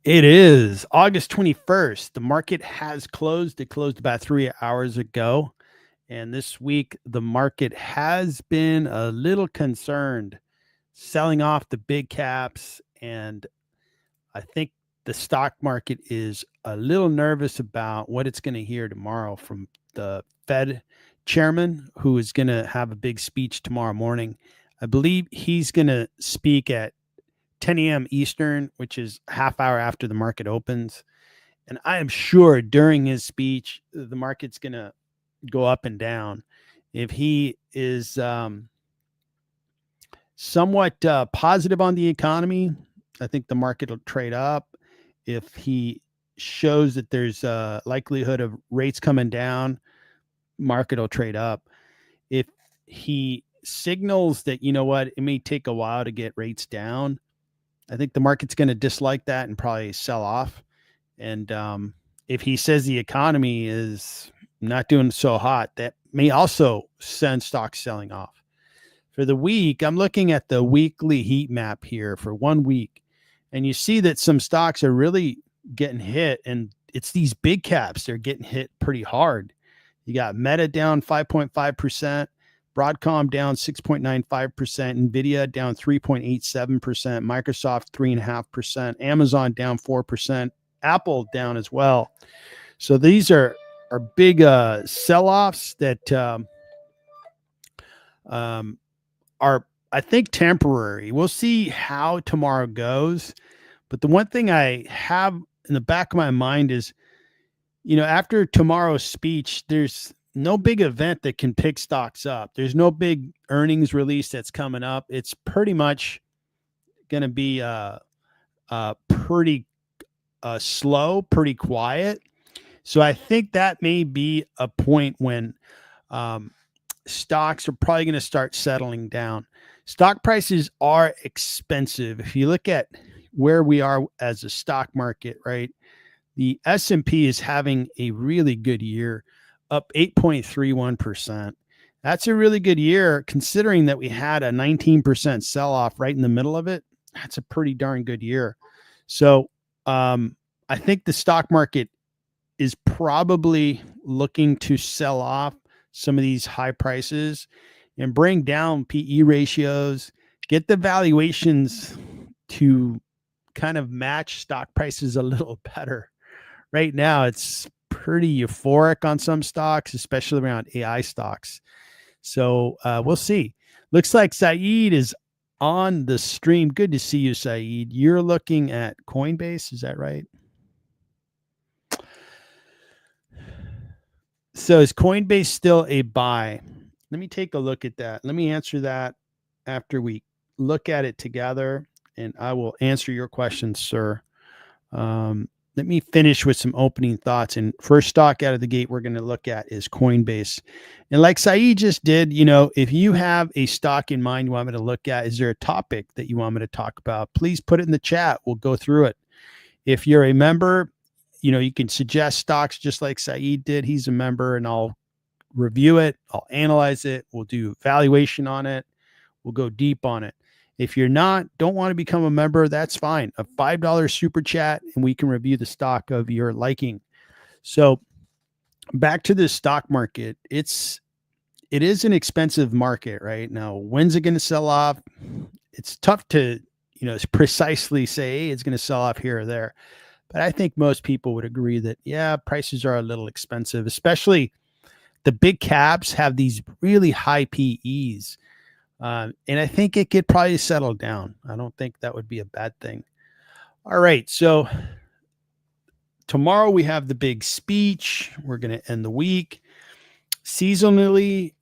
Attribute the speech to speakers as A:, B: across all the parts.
A: It is August 21st. The market has closed. It closed about 3 hours ago. And this week, the market has been a little concerned, selling off the big caps. And I think the stock market is a little nervous about what it's going to hear tomorrow from the Fed chairman, who is going to have a big speech tomorrow morning. I believe he's going to speak at 10 a.m. Eastern, which is a half hour after the market opens. And I am sure during his speech, the market's going to go up and down. If he is somewhat positive on the economy, I think the market will trade up. If he shows that there's a likelihood of rates coming down, market will trade up. If he signals that, you know what, it may take a while to get rates down, I think the market's going to dislike that and probably sell off. And if he says the economy is not doing so hot, that may also send stocks selling off. For the week, I'm looking at the weekly heat map here for 1 week. And you see that some stocks are really getting hit. And it's these big caps. They're getting hit pretty hard. You got Meta down 5.5%. Broadcom down 6.95%, Nvidia down 3.87%, Microsoft 3.5%, Amazon down 4%, Apple down as well. So these are big sell-offs that are, I think, temporary. We'll see how tomorrow goes. But the one thing I have in the back of my mind is, after tomorrow's speech, there's no big event that can pick stocks up. There's no big earnings release that's coming up. It's pretty much going to be pretty slow, pretty quiet. So I think that may be a point when stocks are probably going to start settling down. Stock prices are expensive. If you look at where we are as a stock market, right? The S&P is having a really good year, up 8.31%. That's a really good year considering that we had a 19% sell-off right in the middle of it. That's a pretty darn good year. So I think the stock market is probably looking to sell off some of these high prices and bring down PE ratios, get the valuations to kind of match stock prices a little better. Right now, it's pretty euphoric on some stocks, especially around AI stocks. So we'll see. Looks like Saeed is on the stream. Good to see you, Saeed. You're looking at Coinbase. Is that right? So is Coinbase still a buy? Let me take a look at that. Let me answer that after we look at it together, and I will answer your question, sir. Let me finish with some opening thoughts. And first stock out of the gate we're going to look at is Coinbase. And like Saeed just did, if you have a stock in mind you want me to look at, is there a topic that you want me to talk about? Please put it in the chat. We'll go through it. If you're a member, you can suggest stocks just like Saeed did. He's a member, and I'll review it. I'll analyze it. We'll do valuation on it. We'll go deep on it. If you're don't want to become a member, that's fine. A $5 super chat, and we can review the stock of your liking. So back to the stock market. It is an expensive market right now. When's it going to sell off? It's tough to, precisely say, hey, it's going to sell off here or there. But I think most people would agree that, yeah, prices are a little expensive, especially the big caps have these really high PEs. And I think it could probably settle down. I don't think that would be a bad thing. All right. So tomorrow we have the big speech. We're going to end the week. Seasonally,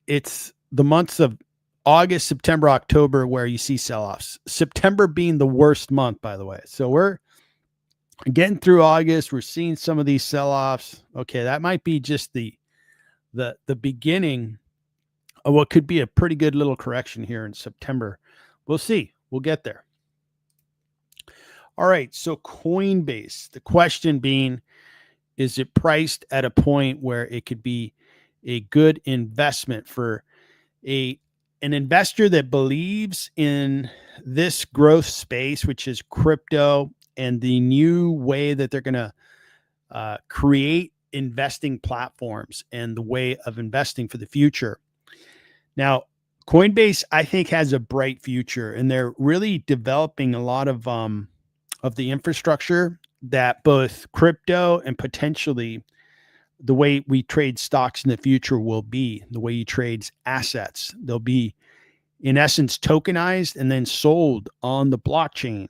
A: it's the months of August, September, October where you see sell-offs. September being the worst month, by the way. So we're getting through August. We're seeing some of these sell-offs. Okay, that might be just the beginning of what could be a pretty good little correction here in September. We'll see. We'll get there. All right, so Coinbase, the question being, is it priced at a point where it could be a good investment for an investor that believes in this growth space, which is crypto and the new way that they're going to create investing platforms and the way of investing for the future. Now, Coinbase, I think, has a bright future, and they're really developing a lot of the infrastructure that both crypto and potentially the way we trade stocks in the future will be. The way you trade assets, they'll be in essence tokenized and then sold on the blockchain.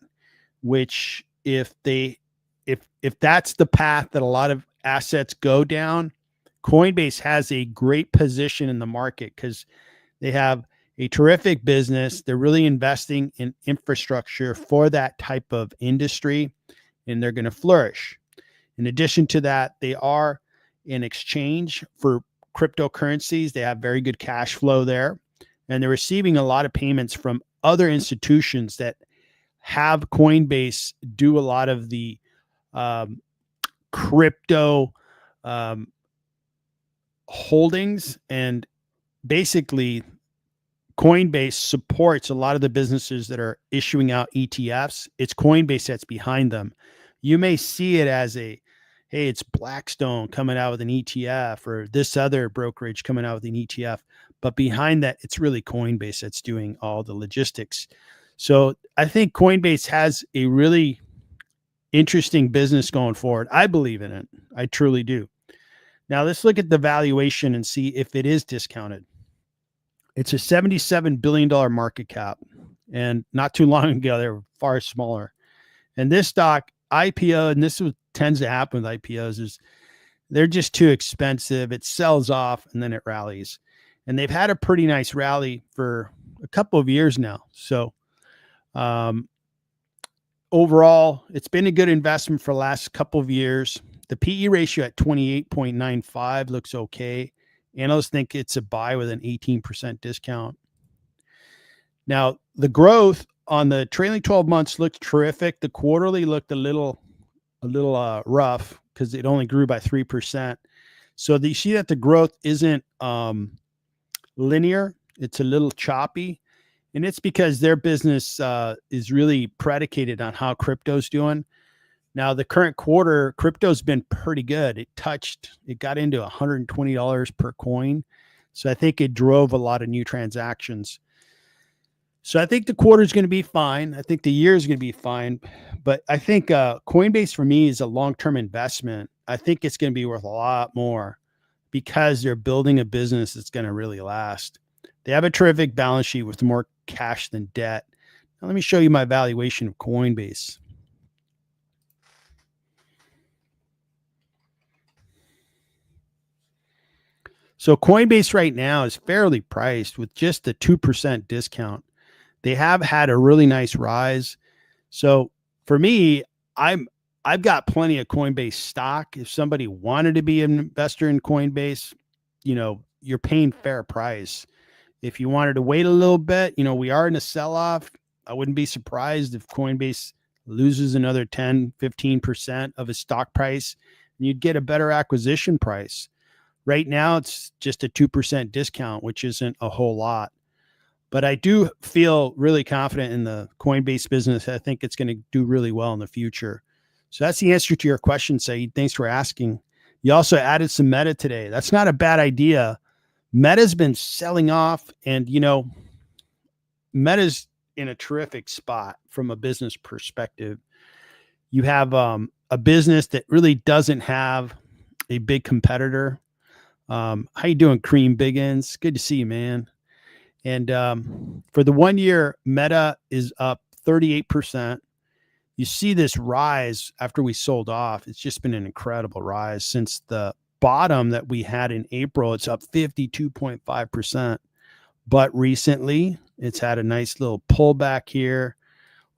A: Which, if that's the path that a lot of assets go down, Coinbase has a great position in the market because they have a terrific business. They're really investing in infrastructure for that type of industry, and they're going to flourish. In addition to that, they are an exchange for cryptocurrencies. They have very good cash flow there, and they're receiving a lot of payments from other institutions that have Coinbase do a lot of the crypto holdings. And basically, Coinbase supports a lot of the businesses that are issuing out ETFs. It's Coinbase that's behind them. You may see it as hey, it's Blackstone coming out with an ETF or this other brokerage coming out with an ETF. But behind that, it's really Coinbase that's doing all the logistics. So I think Coinbase has a really interesting business going forward. I believe in it. I truly do. Now let's look at the valuation and see if it is discounted. It's a $77 billion market cap. And not too long ago, they were far smaller. And this stock IPO, and this tends to happen with IPOs, is they're just too expensive. It sells off and then it rallies. And they've had a pretty nice rally for a couple of years now. So overall, it's been a good investment for the last couple of years. The PE ratio at 28.95 looks okay. Analysts think it's a buy with an 18% discount. Now, the growth on the trailing 12 months looked terrific. The quarterly looked a little rough because it only grew by 3%. So you see that the growth isn't linear. It's a little choppy. And it's because their business is really predicated on how crypto's doing. Now, the current quarter, crypto's been pretty good. It got into $120 per coin. So I think it drove a lot of new transactions. So I think the quarter is going to be fine. I think the year is going to be fine. But I think Coinbase for me is a long-term investment. I think it's going to be worth a lot more because they're building a business that's going to really last. They have a terrific balance sheet with more cash than debt. Now, let me show you my valuation of Coinbase. So Coinbase right now is fairly priced with just a 2% discount. They have had a really nice rise. So for me, I've got plenty of Coinbase stock. If somebody wanted to be an investor in Coinbase, you're paying fair price. If you wanted to wait a little bit, we are in a sell-off. I wouldn't be surprised if Coinbase loses another 10, 15% of its stock price, and you'd get a better acquisition price. Right now, it's just a 2% discount, which isn't a whole lot. But I do feel really confident in the Coinbase business. I think it's going to do really well in the future. So that's the answer to your question, Saeed. Thanks for asking. You also added some Meta today. That's not a bad idea. Meta's been selling off, and Meta's in a terrific spot from a business perspective. You have a business that really doesn't have a big competitor. How you doing, Cream Biggins? Good to see you, man. And for the 1 year, Meta is up 38%. You see this rise after we sold off. It's just been an incredible rise since the bottom that we had in April. It's up 52.5%. But recently, it's had a nice little pullback here.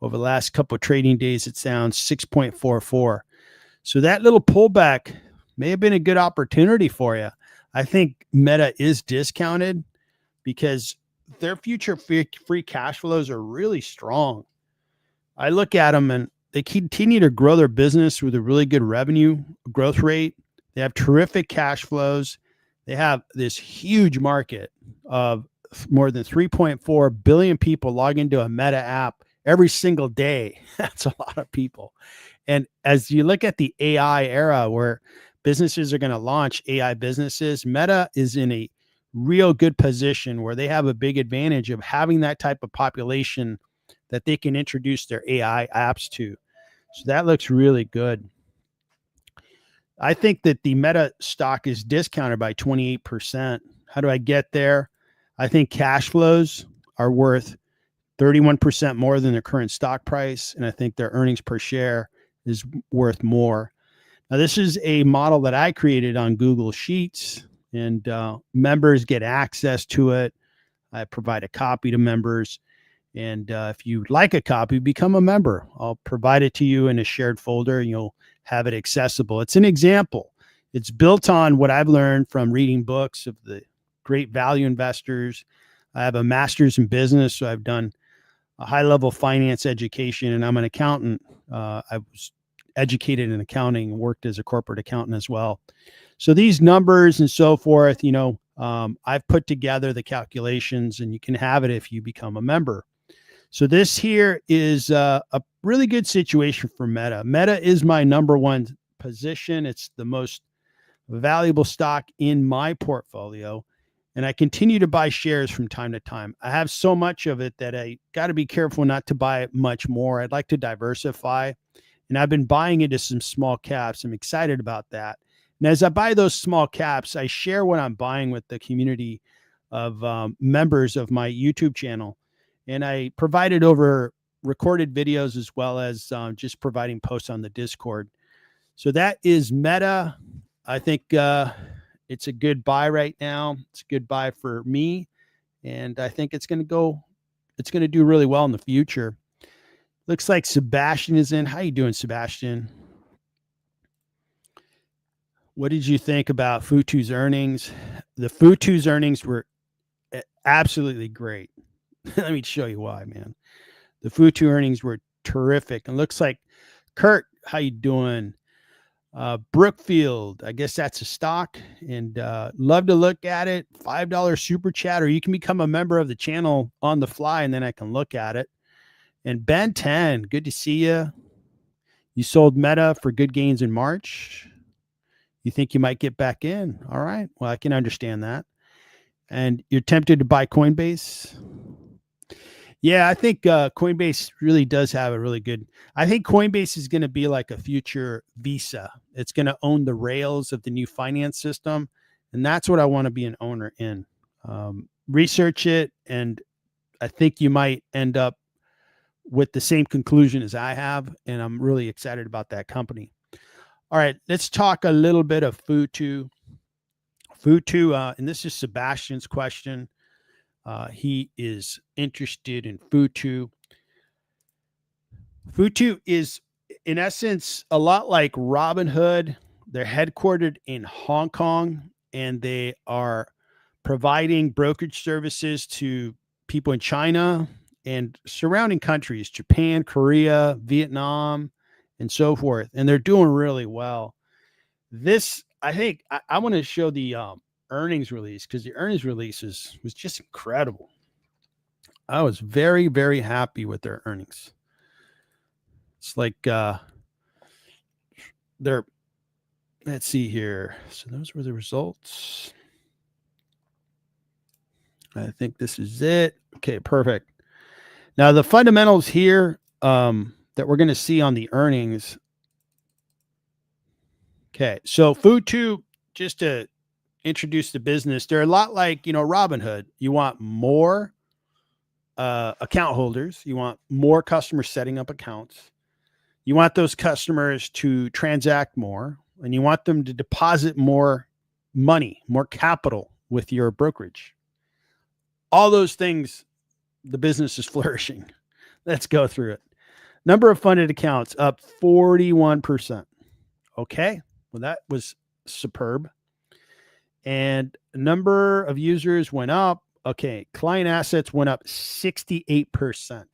A: Over the last couple of trading days, it's down 6.44. So that little pullback may have been a good opportunity for you. I think Meta is discounted because their future free cash flows are really strong. I look at them and they continue to grow their business with a really good revenue growth rate. They have terrific cash flows. They have this huge market of more than 3.4 billion people log into a Meta app every single day. That's a lot of people. And as you look at the AI era where businesses are going to launch AI businesses, Meta is in a real good position where they have a big advantage of having that type of population that they can introduce their AI apps to. So that looks really good. I think that the Meta stock is discounted by 28%. How do I get there? I think cash flows are worth 31% more than their current stock price. And I think their earnings per share is worth more. Now, this is a model that I created on Google Sheets, and members get access to it. I provide a copy to members. And if you'd like a copy, become a member. I'll provide it to you in a shared folder, and you'll have it accessible. It's an example. It's built on what I've learned from reading books of the great value investors. I have a master's in business, so I've done a high-level finance education, and I'm an accountant. I was educated in accounting and worked as a corporate accountant as well. So these numbers and so forth, I've put together the calculations, and you can have it if you become a member. So this here is a really good situation for Meta. Meta is my number one position. It's the most valuable stock in my portfolio. And I continue to buy shares from time to time. I have so much of it that I got to be careful not to buy much more. I'd like to diversify. And I've been buying into some small caps. I'm excited about that. And as I buy those small caps, I share what I'm buying with the community of members of my YouTube channel. And I provide it over recorded videos as well as just providing posts on the Discord. So that is Meta. I think it's a good buy right now. It's a good buy for me. And I think it's going to do really well in the future. Looks like Sebastian is in. How you doing, Sebastian? What did you think about Futu's earnings? The Futu's earnings were absolutely great. Let me show you why, man. The Futu earnings were terrific. And looks like Kurt, how you doing? Brookfield, I guess that's a stock, and love to look at it. $5 super chat, or you can become a member of the channel on the fly, and then I can look at it. And Ben 10, good to see you. You sold Meta for good gains in March. You think you might get back in? All right. Well, I can understand that. And you're tempted to buy Coinbase? Yeah, I think Coinbase really does have a really good. I think Coinbase is going to be like a future Visa. It's going to own the rails of the new finance system. And that's what I want to be an owner in. Research it. And I think you might end up with the same conclusion as I have. And I'm really excited about that company. All right, let's talk a little bit of Futu. Futu, and this is Sebastian's question. He is interested in Futu. Futu is, in essence, a lot like Robinhood. They're headquartered in Hong Kong, and they are providing brokerage services to people in China and surrounding countries, Japan, Korea, Vietnam, and so forth. And they're doing really well. This, I think, I want to show the earnings release, because the earnings release was just incredible. I was very, very happy with their earnings. It's like they're, let's see here. So those were the results. I think this is it. Okay, perfect. Now the fundamentals here that we're going to see on the earnings. Okay, so Futu, just to introduce the business, they're a lot like, Robinhood. You want more account holders. You want more customers setting up accounts. You want those customers to transact more, and you want them to deposit more money, more capital with your brokerage. All those things, the business is flourishing. Let's go through it. Number of funded accounts up 41%. Okay, well, that was superb. And number of users went up. Okay, client assets went up 68%.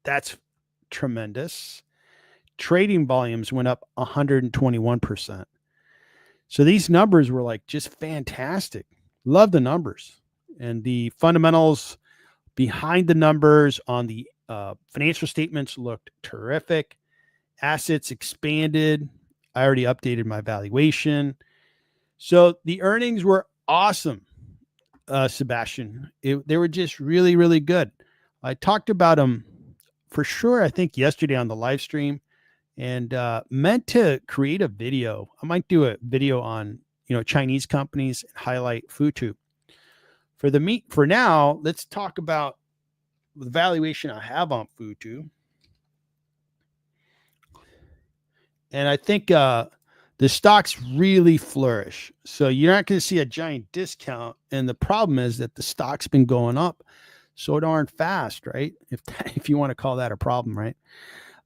A: That's tremendous. Trading volumes went up 121%. So these numbers were like just fantastic. Love the numbers. And the fundamentals behind the numbers on the Financial statements looked terrific. Assets expanded. I already updated my valuation. So the earnings were awesome, Sebastian. They were just really, really good. I talked about them for sure, I think yesterday on the live stream, and meant to create a video. I might do a video on, Chinese companies and highlight Futu. For now, let's talk about the valuation I have on Futu. And I think the stocks really flourish. So you're not going to see a giant discount. And the problem is that the stock's been going up so darn fast, right? If you want to call that a problem, right?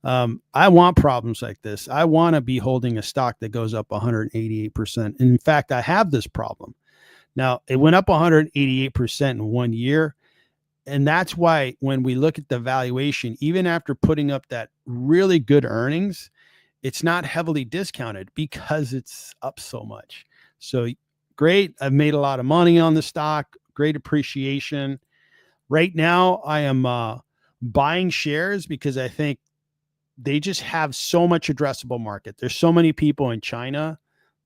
A: I want problems like this. I want to be holding a stock that goes up 188%. And in fact, I have this problem. Now, it went up 188% in 1 year. And that's why when we look at the valuation, even after putting up that really good earnings, it's not heavily discounted because it's up so much. So great. I've made a lot of money on the stock, great appreciation. Right now, I am buying shares because I think they just have so much addressable market. There's so many people in China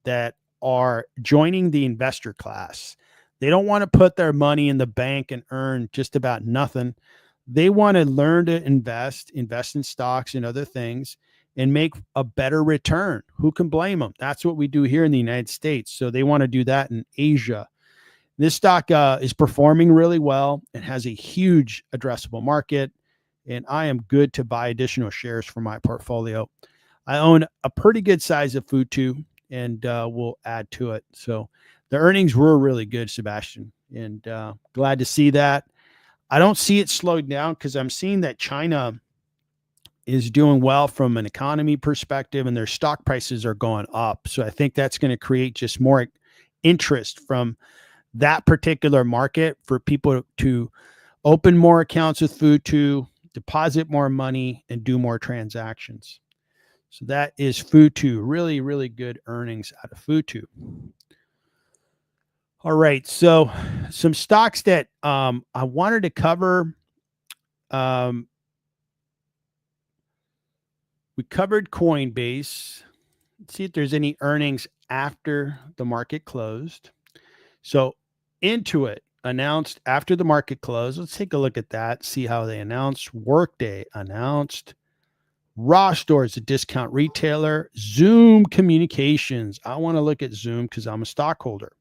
A: that are joining the investor class. They don't want to put their money in the bank and earn just about nothing. They want to learn to invest in stocks and other things and make a better return. Who can blame them? That's what we do here in the United States. So they want to do that in Asia. This stock is performing really well and has a huge addressable market. And I am good to buy additional shares for my portfolio. I own a pretty good size of Futu, and we'll add to it. So the earnings were really good, Sebastian, and glad to see that. I don't see it slowed down because I'm seeing that China is doing well from an economy perspective, and their stock prices are going up. So I think that's going to create just more interest from that particular market for people to open more accounts with Futu, deposit more money, and do more transactions. So that is Futu. Really, really good earnings out of Futu. All right. So some stocks that I wanted to cover. We covered Coinbase. Let's see if there's any earnings after the market closed. So Intuit announced after the market closed. Let's take a look at that, see how they announced. Workday announced. Rossstore is a discount retailer. Zoom Communications. I want to look at Zoom because I'm a stockholder.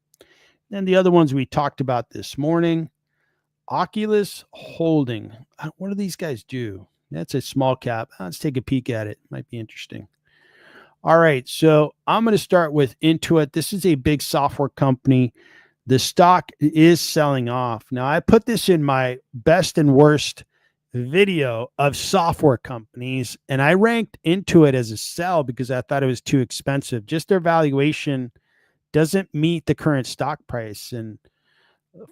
A: And the other ones we talked about this morning. Oculus Holding. What do these guys do? That's a small cap. Let's take a peek at it. Might be interesting. All right. So I'm going to start with Intuit. This is a big software company. The stock is selling off. Now, I put this in my best and worst video of software companies, and I ranked Intuit as a sell because I thought it was too expensive. Just their valuation doesn't meet the current stock price. And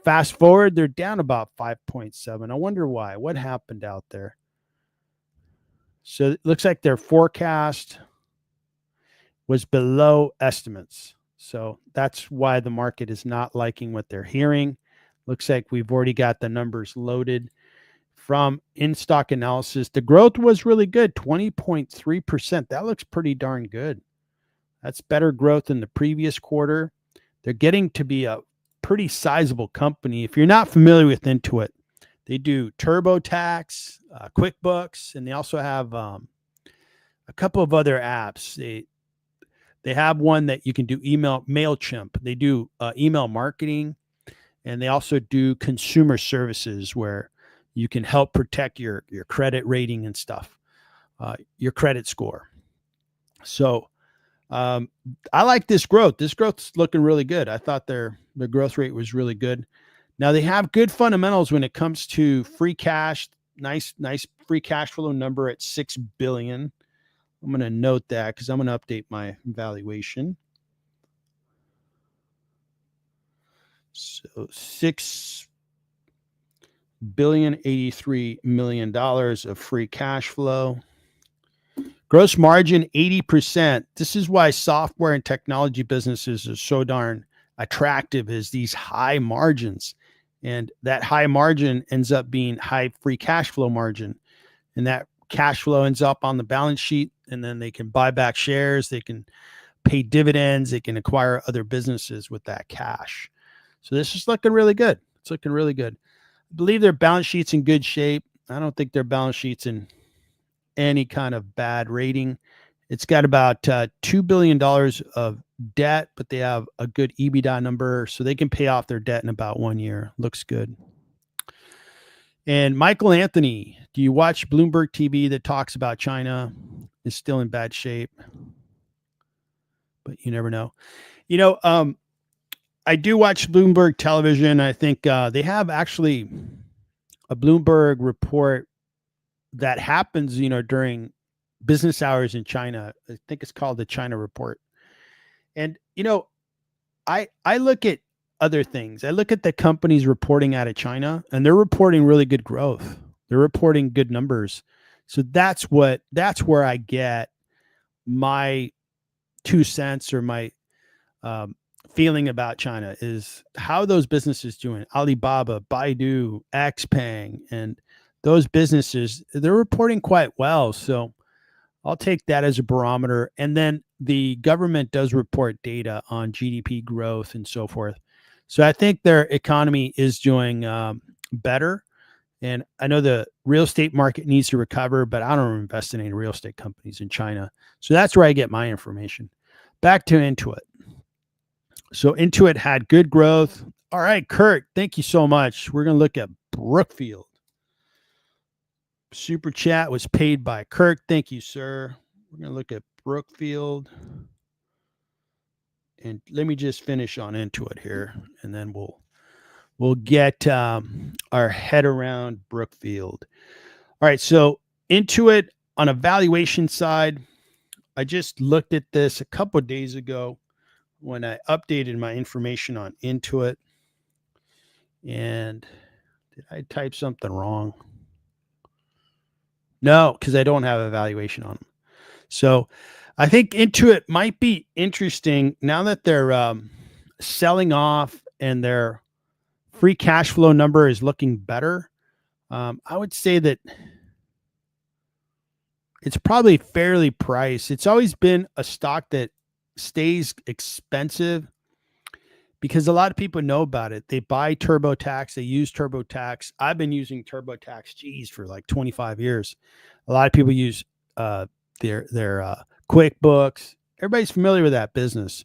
A: fast forward, they're down about 5.7. I wonder why. What happened out there? So it looks like their forecast was below estimates. So that's why the market is not liking what they're hearing. Looks like we've already got the numbers loaded from in-stock analysis. The growth was really good, 20.3%. That looks pretty darn good. That's better growth than the previous quarter. They're getting to be a pretty sizable company. If you're not familiar with Intuit, they do TurboTax, QuickBooks, and they also have a couple of other apps. They have one that you can do MailChimp. They do email marketing, and they also do consumer services where you can help protect your credit rating and stuff, your credit score. So I like this growth. This growth's looking really good. I thought their growth rate was really good. Now they have good fundamentals when it comes to free cash. Nice free cash flow number at $6 billion. I'm going to note that because I'm going to update my valuation. So $6,083,000,000 of free cash flow. Gross margin 80%. This is why software and technology businesses are so darn attractive, is these high margins. And that high margin ends up being high free cash flow margin. and that cash flow ends up on the balance sheet, and then they can buy back shares, they can pay dividends, they can acquire other businesses with that cash. So this is looking really good. It's looking really good. I believe their balance sheet's in good shape. I don't think their balance sheet's in any kind of bad rating. It's got about $2 billion of debt, but they have a good EBITDA number, so they can pay off their debt in about 1 year. Looks good. And Michael Anthony, do you watch Bloomberg TV that talks about China is still in bad shape? But you never know. I do watch Bloomberg television. I think they have actually a Bloomberg report that happens, during business hours in China. I think it's called the China Report. And, I look at other things. I look at the companies reporting out of China, and they're reporting really good growth. They're reporting good numbers. So that's where I get my 2 cents or my feeling about China is how those businesses doing. Alibaba, Baidu, Xpeng, and those businesses, they're reporting quite well. So I'll take that as a barometer. And then the government does report data on GDP growth and so forth. So I think their economy is doing better. And I know the real estate market needs to recover, but I don't invest in any real estate companies in China. So that's where I get my information. Back to Intuit. So Intuit had good growth. All right, Kurt, thank you so much. We're going to look at Brookfield. Super chat was paid by Kirk. Thank you, sir. We're going to look at Brookfield. And let me just finish on Intuit here, and then we'll get our head around Brookfield. All right, so Intuit on a valuation side, I just looked at this a couple of days ago when I updated my information on Intuit. And did I type something wrong? No, because I don't have a valuation on them. So I think Intuit might be interesting now that they're selling off and their free cash flow number is looking better. I would say that it's probably fairly priced. It's always been a stock that stays expensive because a lot of people know about it. They buy TurboTax. They use TurboTax. I've been using TurboTax, for like 25 years. A lot of people use their QuickBooks. Everybody's familiar with that business.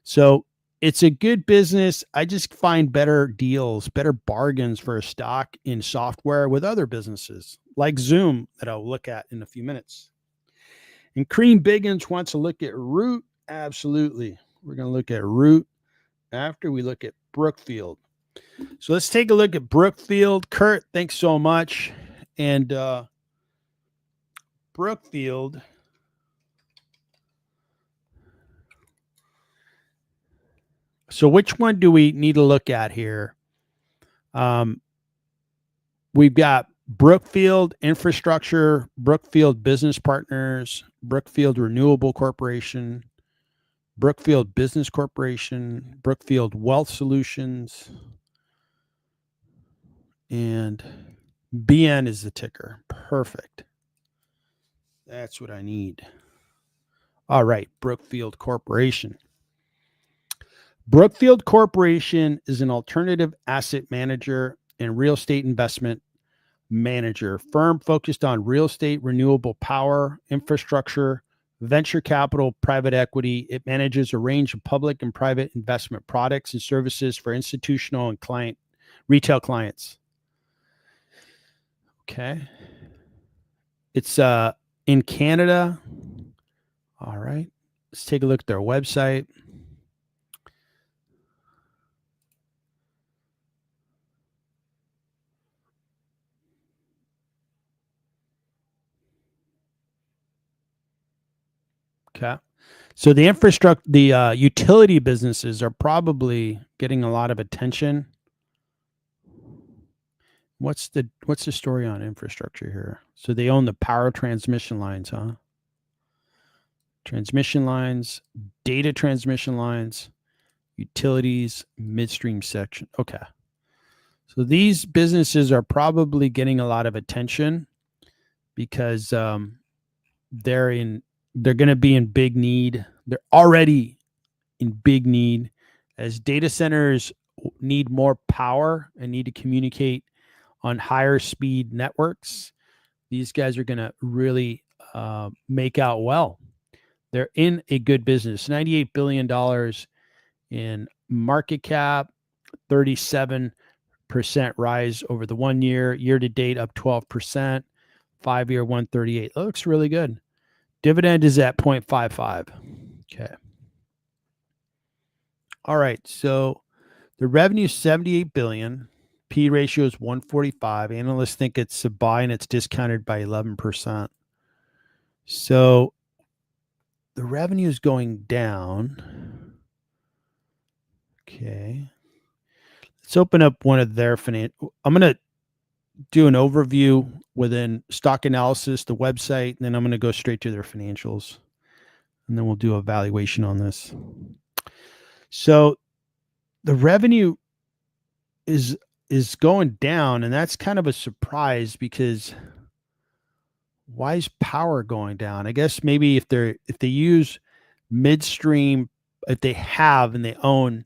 A: So it's a good business. I just find better deals, better bargains for a stock in software with other businesses like Zoom that I'll look at in a few minutes. And Cream Biggins wants to look at Root. Absolutely. We're going to look at Root after we look at Brookfield. So let's take a look at Brookfield. Kurt, thanks so much. And Brookfield. So which one do we need to look at here? We've got Brookfield Infrastructure, Brookfield Business Partners, Brookfield Renewable Corporation, Brookfield Business Corporation, Brookfield Wealth Solutions, and BN is the ticker. Perfect. That's what I need. All right, Brookfield Corporation. Brookfield Corporation is an alternative asset manager and real estate investment manager firm focused on real estate, renewable power, infrastructure, venture capital, private equity. It manages a range of public and private investment products and services for institutional and retail clients. Okay. It's in Canada. All right. Let's take a look at their website. Okay. So the utility businesses are probably getting a lot of attention. What's the story on infrastructure here? So they own the power transmission lines, huh? Transmission lines, data transmission lines, utilities, midstream section. Okay. So these businesses are probably getting a lot of attention. because they're going to be in big need. They're already in big need as data centers need more power and need to communicate on higher speed networks. These guys are going to really make out well. They're in a good business. $98 billion in market cap, 37% rise over the 1 year. Year to date, up 12%. 5 year, 138. That looks really good. Dividend is at 0.55. Okay. All right. So the revenue is 78 billion. P ratio is 145. Analysts think it's a buy and it's discounted by 11%. So the revenue is going down. Okay. Let's open up one of their financial. I'm going to do an overview within stock analysis, the website, and then I'm going to go straight to their financials. And then we'll do a valuation on this. So the revenue is going down, and that's kind of a surprise because why is power going down? I guess maybe if they use midstream, if they have and they own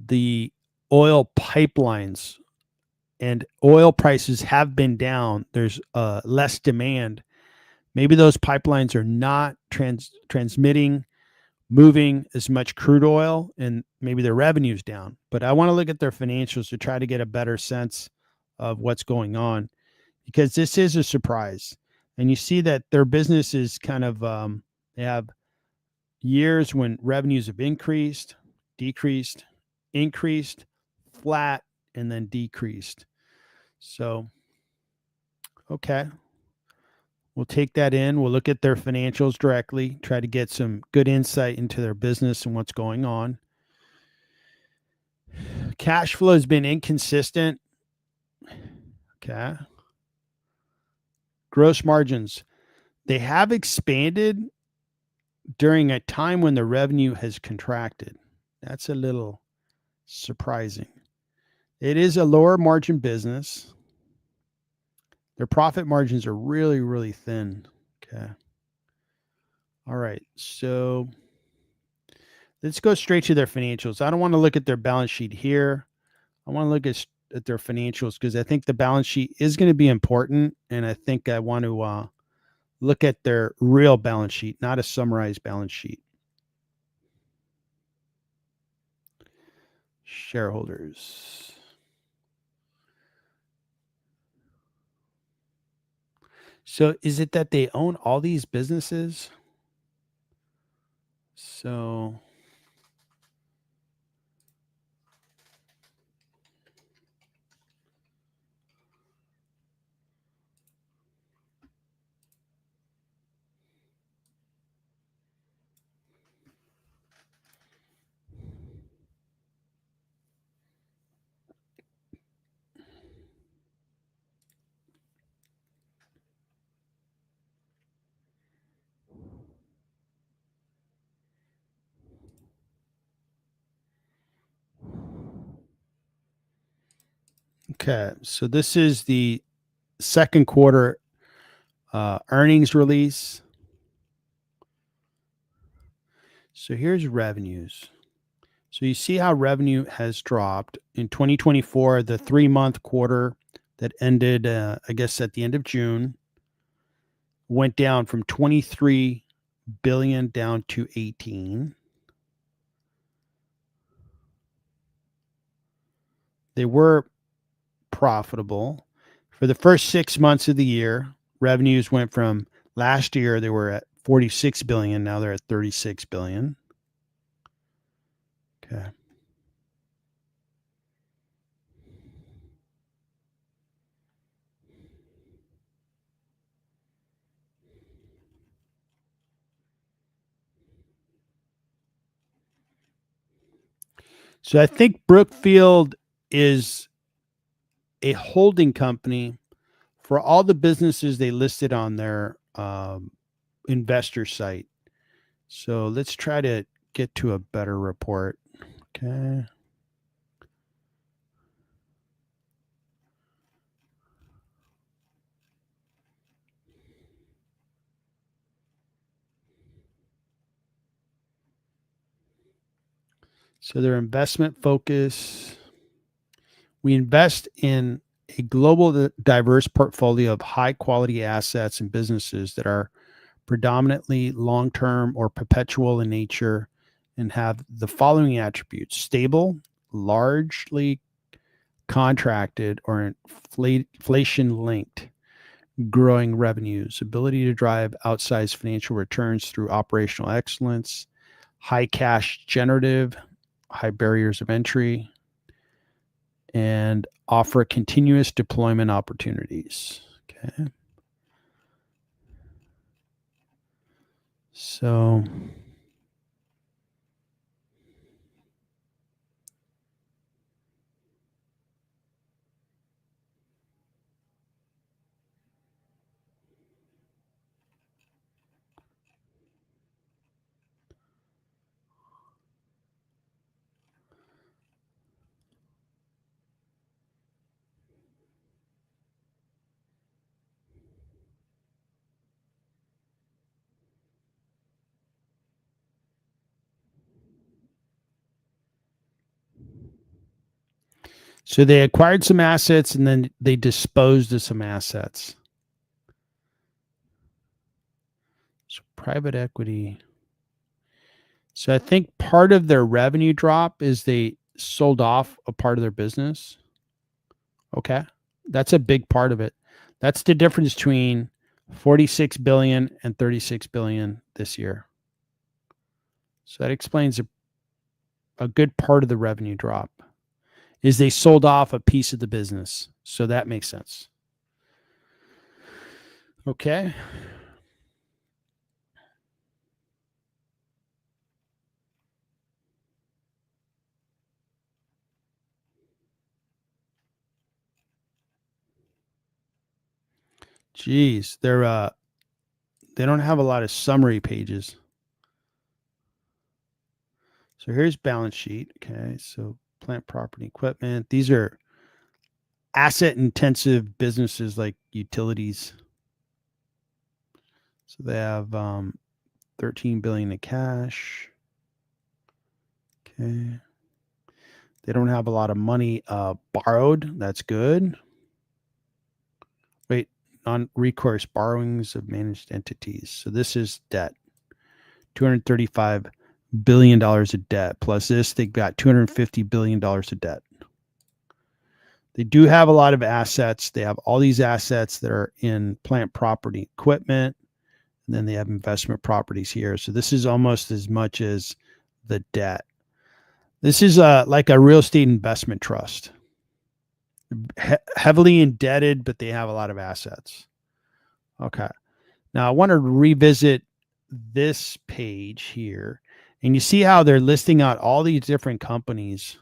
A: the oil pipelines and oil prices have been down, there's less demand. Maybe those pipelines are not transmitting, moving as much crude oil, and maybe their revenue's down. But I want to look at their financials to try to get a better sense of what's going on, because this is a surprise. And you see that their business is kind of, they have years when revenues have increased, decreased, increased, flat, and then decreased. So, okay. We'll take that in. We'll look at their financials directly, try to get some good insight into their business and what's going on. Cash flow has been inconsistent. Okay. Gross margins. They have expanded during a time when the revenue has contracted. That's a little surprising. It is a lower margin business. Their profit margins are really, really thin. Okay. All right. So let's go straight to their financials. I don't want to look at their balance sheet here. I want to look at their financials because I think the balance sheet is going to be important. And I think I want to look at their real balance sheet, not a summarized balance sheet. Shareholders. So is it that they own all these businesses? So okay, so this is the second quarter earnings release. So here's revenues. So you see how revenue has dropped in 2024, the 3-month quarter that ended, I guess, at the end of June, went down from 23 billion down to 18. They were profitable. For the first 6 months of the year, revenues went from last year, they were at 46 billion. Now they're at 36 billion. Okay. So I think Brookfield is a holding company for all the businesses they listed on their investor site. So let's try to get to a better report. Okay. So their investment focus, we invest in a global diverse portfolio of high quality assets and businesses that are predominantly long-term or perpetual in nature and have the following attributes: stable, largely contracted or inflation linked, growing revenues, ability to drive outsized financial returns through operational excellence, high cash generative, high barriers of entry, and offer continuous deployment opportunities. Okay. So so they acquired some assets and then they disposed of some assets. So private equity. So I think part of their revenue drop is they sold off a part of their business. Okay. That's a big part of it. That's the difference between 46 billion and 36 billion this year. So that explains a good part of the revenue drop is they sold off a piece of the business. So that makes sense. Okay. Geez, they don't have a lot of summary pages. So here's balance sheet. Okay. So plant, property, equipment. These are asset intensive businesses like utilities. So they have 13 billion in cash. Okay. They don't have a lot of money borrowed. That's good. Wait, non-recourse borrowings of managed entities. So this is debt. $235 billion of debt. Plus this, they've got $250 billion of debt. They do have a lot of assets. They have all these assets that are in plant, property, equipment, and then they have investment properties here. So this is almost as much as the debt. This is like a real estate investment trust. Heavily indebted, but they have a lot of assets. Okay. Now I want to revisit this page here. And you see how they're listing out all these different companies.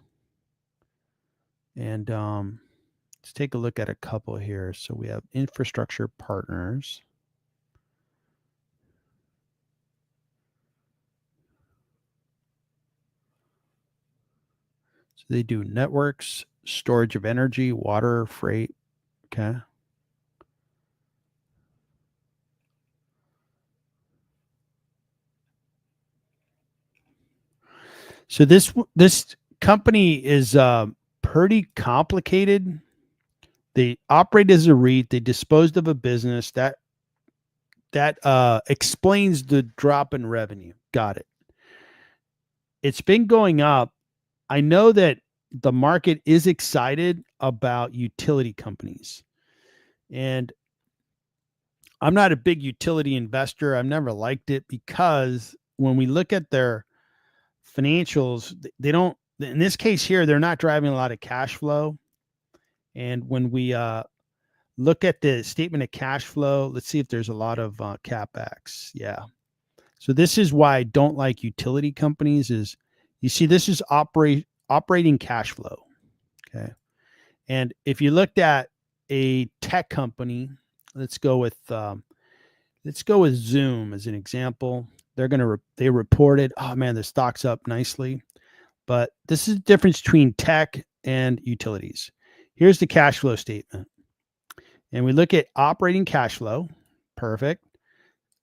A: And let's take a look at a couple here. So we have infrastructure partners. So they do networks, storage of energy, water, freight. Okay. So this company is pretty complicated. They operate as a REIT. They disposed of a business that explains the drop in revenue. Got it. It's been going up. I know that the market is excited about utility companies, and I'm not a big utility investor. I've never liked it because when we look at their financials, they don't. In this case here, they're not driving a lot of cash flow. And when we look at the statement of cash flow, let's see if there's a lot of CapEx. Yeah. So this is why I don't like utility companies is you see this is operating cash flow. Okay. And if you looked at a tech company, let's go with Zoom as an example. They reported, oh man, the stock's up nicely. But this is the difference between tech and utilities. Here's the cash flow statement. And we look at operating cash flow. Perfect.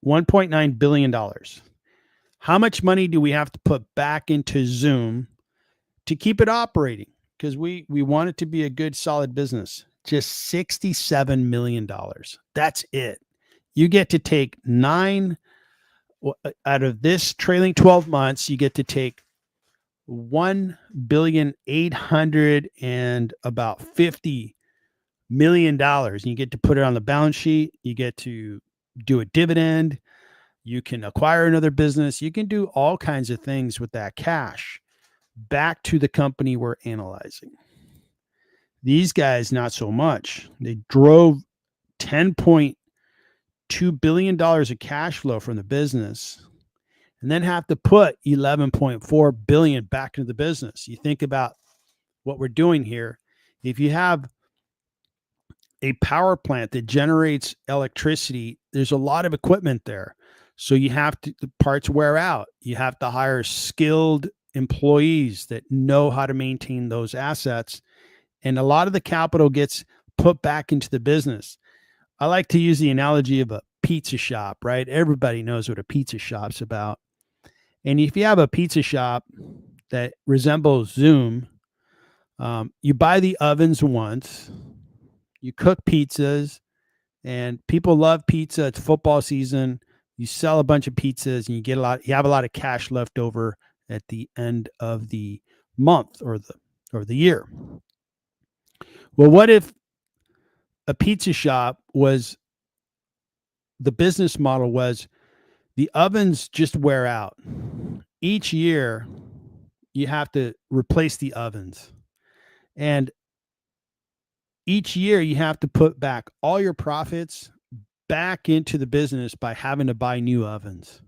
A: $1.9 billion. How much money do we have to put back into Zoom to keep it operating, because we want it to be a good, solid business. Just $67 million. That's it. You get to take out of this trailing 12 months, you get to take 1,800,000,000 and about $50 million. And you get to put it on the balance sheet. You get to do a dividend. You can acquire another business. You can do all kinds of things with that cash back to the company we're analyzing. These guys, not so much. They drove $10.2 billion of cash flow from the business and then have to put $11.4 billion back into the business. You think about what we're doing here. If you have a power plant that generates electricity, there's a lot of equipment there. So you have to, the parts wear out. You have to hire skilled employees that know how to maintain those assets. And a lot of the capital gets put back into the business. I like to use the analogy of a pizza shop, right? Everybody knows what a pizza shop's about. And if you have a pizza shop that resembles Zoom, you buy the ovens once, you cook pizzas, and people love pizza. It's football season. You sell a bunch of pizzas and you have a lot of cash left over at the end of the month or the year. Well, what if a pizza shop was, the business model was, the ovens just wear out. Each year you have to replace the ovens. And each year you have to put back all your profits back into the business by having to buy new ovens.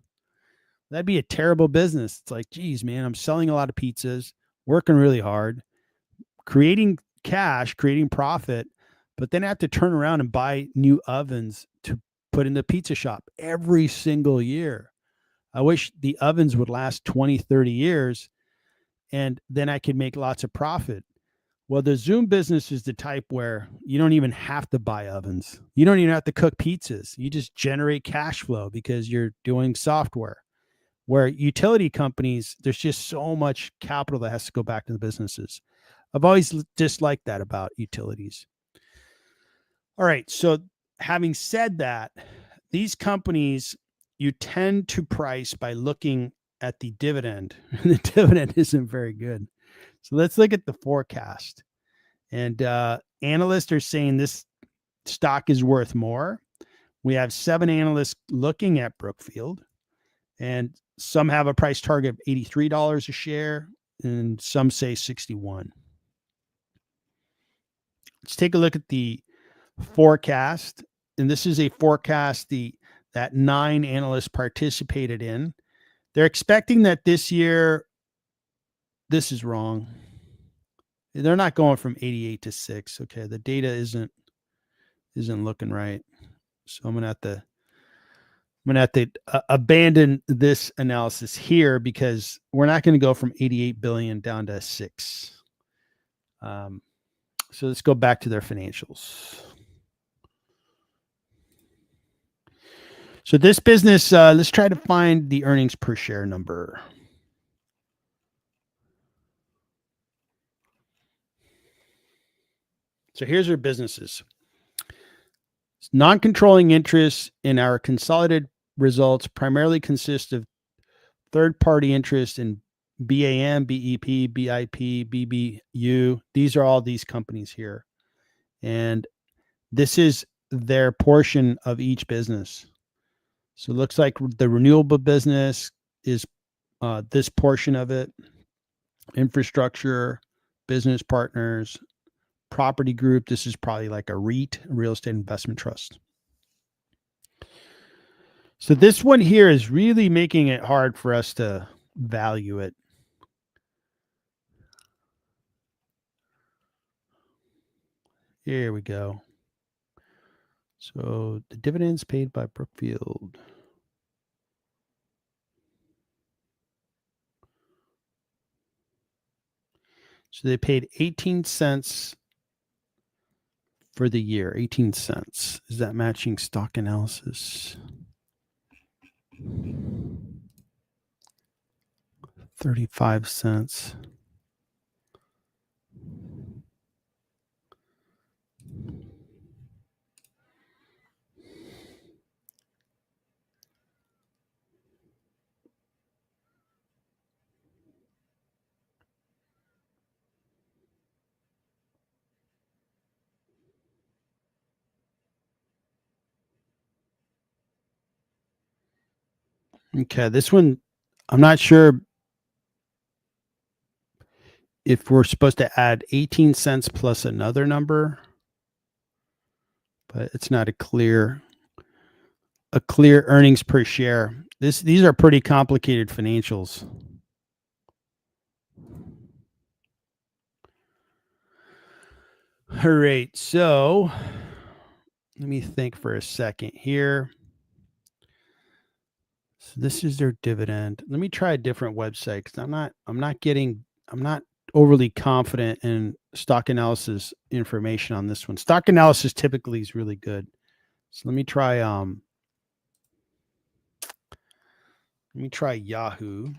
A: That'd be a terrible business. It's like, geez, man, I'm selling a lot of pizzas, working really hard, creating cash, creating profit, but then I have to turn around and buy new ovens to put in the pizza shop every single year. I wish the ovens would last 20, 30 years and then I could make lots of profit. Well, the Zoom business is the type where you don't even have to buy ovens. You don't even have to cook pizzas. You just generate cash flow because you're doing software. Where utility companies, there's just so much capital that has to go back to the businesses. I've always disliked that about utilities. All right. So having said that, these companies, you tend to price by looking at the dividend. The dividend isn't very good. So let's look at the forecast. And analysts are saying this stock is worth more. We have 7 analysts looking at Brookfield, and some have a price target of $83 a share, and some say 61. Let's take a look at the forecast. And this is a forecast that 9 analysts participated in. They're expecting that this year, this is wrong. They're not going from 88 to 6. Okay, the data isn't looking right. So I'm gonna have to abandon this analysis here because we're not going to go from 88 billion down to 6. So let's go back to their financials. So this business, let's try to find the earnings per share number. So here's our businesses. Non-controlling interests in our consolidated results primarily consist of third-party interest in BAM, BEP, BIP, BBU. These are all these companies here. And this is their portion of each business. So it looks like the renewable business is this portion of it. Infrastructure, business partners, property group. This is probably like a REIT, real estate investment trust. So this one here is really making it hard for us to value it. Here we go. So the dividends paid by Brookfield. So they paid 18 cents for the year. 18 cents. Is that matching stock analysis? 35 cents. Okay, this one, I'm not sure if we're supposed to add 18 cents plus another number, but it's not a clear earnings per share. These are pretty complicated financials. All right, so let me think for a second here. So this is their dividend. Let me try a different website because I'm not overly confident in stock analysis information on this one. Stock analysis typically is really good. So let me try Yahoo.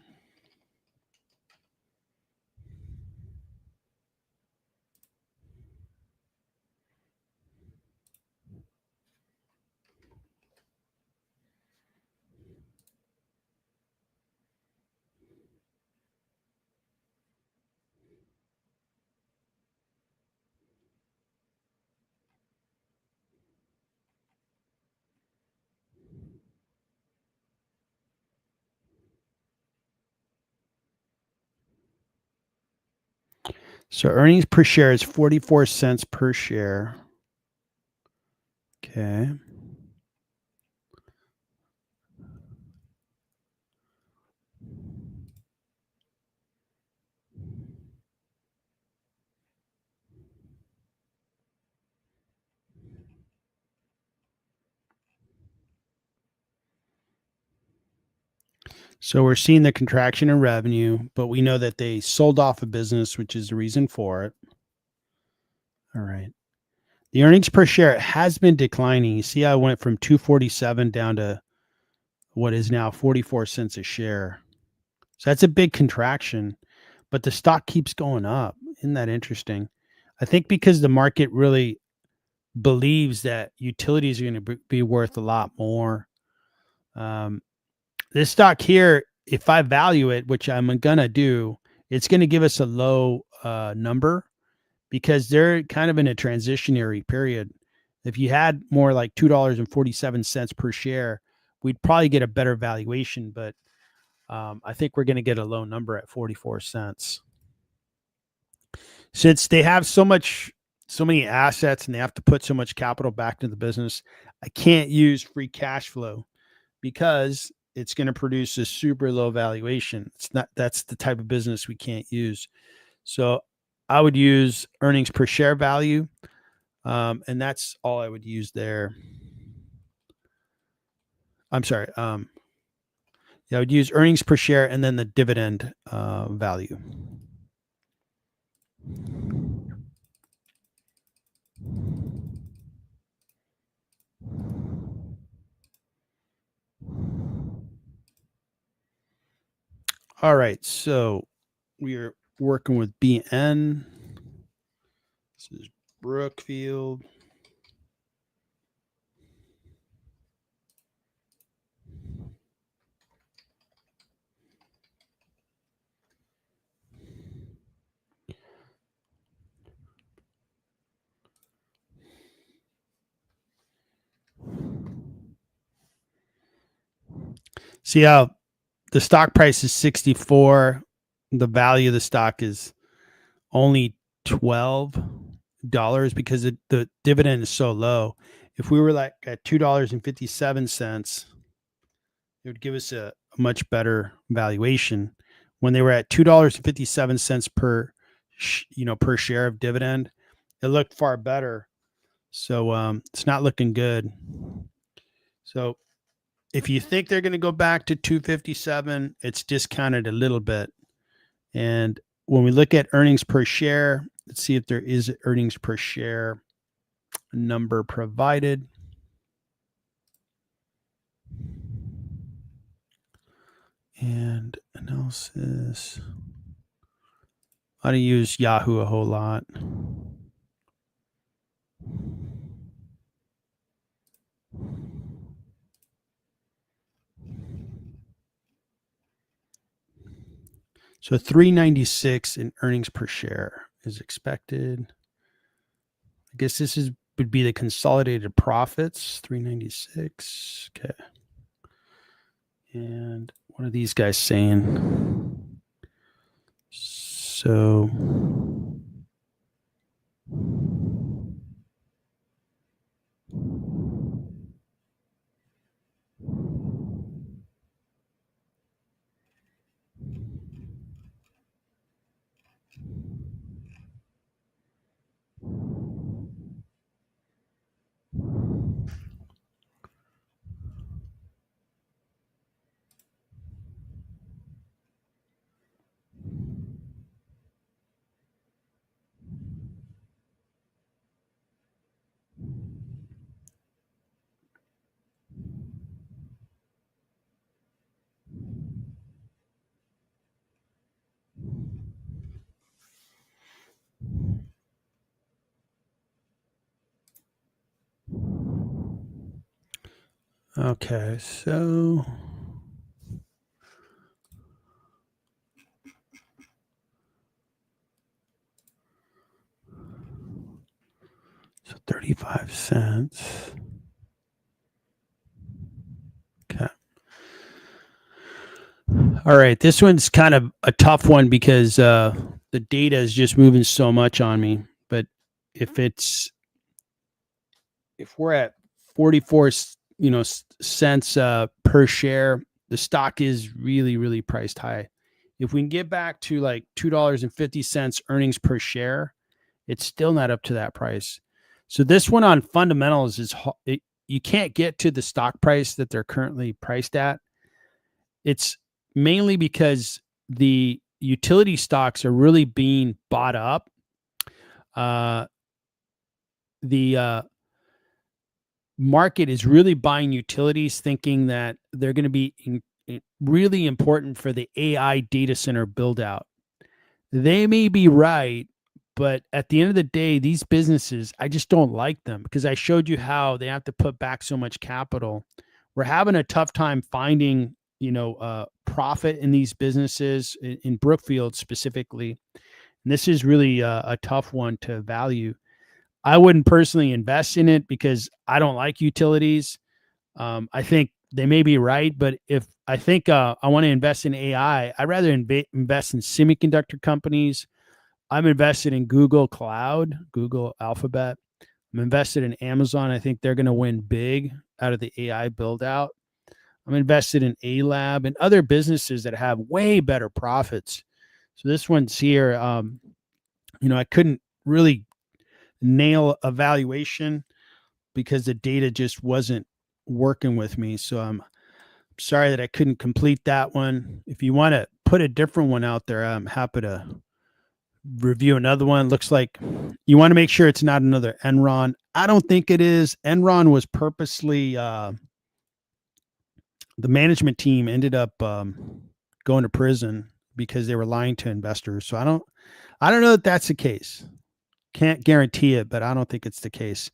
A: So earnings per share is 44 cents per share. Okay. So we're seeing the contraction in revenue, but we know that they sold off a business, which is the reason for it. All right. The earnings per share has been declining. You see, I went from 247 down to what is now 44 cents a share. So that's a big contraction, but the stock keeps going up. Isn't that interesting? I think because the market really believes that utilities are going to be worth a lot more. Um, this stock here, if I value it, which I'm going to do, it's going to give us a low number because they're kind of in a transitionary period. If you had more like $2.47 per share, we'd probably get a better valuation, but I think we're going to get a low number at 44 cents. Since they have so many assets and they have to put so much capital back into the business, I can't use free cash flow because it's going to produce a super low valuation. That's the type of business we can't use. So I would use earnings per share value. And that's all I would use there. I'm sorry. Yeah, I would use earnings per share and then the dividend value. All right, so we are working with BN. This is Brookfield. See how the stock price is 64. The value of the stock is only $12 because the dividend is so low. If we were like at $2.57, it would give us a much better valuation. When they were at $2.57 per share of dividend, it looked far better. So it's not looking good. So if you think they're going to go back to 257, it's discounted a little bit. And when we look at earnings per share, let's see if there is an earnings per share number provided. And analysis. I don't use Yahoo a whole lot. So 396 in earnings per share is expected. I guess would be the consolidated profits, 396. Okay. And what are these guys saying? So okay, so 35 cents. Okay. All right. This one's kind of a tough one because the data is just moving so much on me. But if it's if we're at 44 cents per share, the stock is really, really priced high. If we can get back to like $2.50 earnings per share, it's still not up to that price. So this one on fundamentals is you can't get to the stock price that they're currently priced at. It's mainly because the utility stocks are really being bought up. The market is really buying utilities, thinking that they're going to be really important for the AI data center build out. They may be right, but at the end of the day, these businesses, I just don't like them because I showed you how they have to put back so much capital. We're having a tough time finding, profit in these businesses in Brookfield specifically. And this is really a tough one to value. I wouldn't personally invest in it because I don't like utilities. I think they may be right, but if I think I want to invest in AI, I'd rather invest in semiconductor companies. I'm invested in Google Cloud, Google Alphabet. I'm invested in Amazon. I think they're going to win big out of the AI build out. I'm invested in A Lab and other businesses that have way better profits. So this one's here. I couldn't really nail a valuation because the data just wasn't working with me. So I'm sorry that I couldn't complete that one. If you want to put a different one out there, I'm happy to review another one. Looks like you want to make sure it's not another Enron. I don't think it is. Enron was purposely the management team ended up going to prison because they were lying to investors. So I don't know that that's the case. Can't guarantee it, but I don't think it's the case.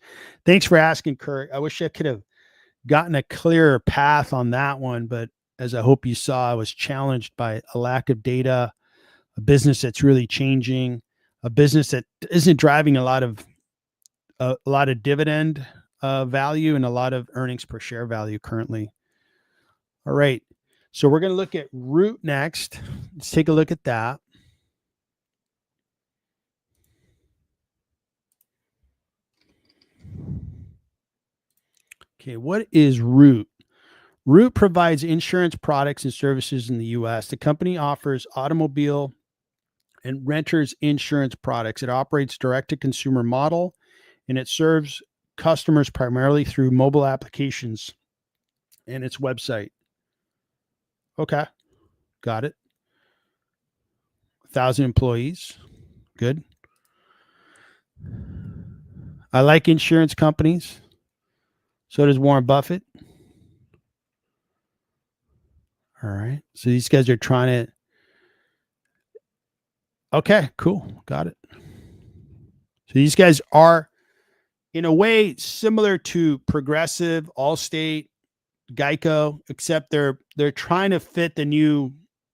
A: Thanks for asking, Kurt. I wish I could have gotten a clearer path on that one, but as I hope you saw, I was challenged by a lack of data, a business that's really changing, a business that isn't driving a lot of dividend value and a lot of earnings per share value currently. All right. So we're going to look at Root next. Let's take a look at that. Okay, what is Root? Root provides insurance products and services in the US. The company offers automobile and renters insurance products. It operates direct to consumer model and it serves customers primarily through mobile applications and its website. Okay, got it. 1,000 employees. Good. I like insurance companies. So does Warren Buffett. All right. So these guys are trying to. Okay, cool. Got it. So these guys are, in a way, similar to Progressive, Allstate, Geico, except they're trying to fit the new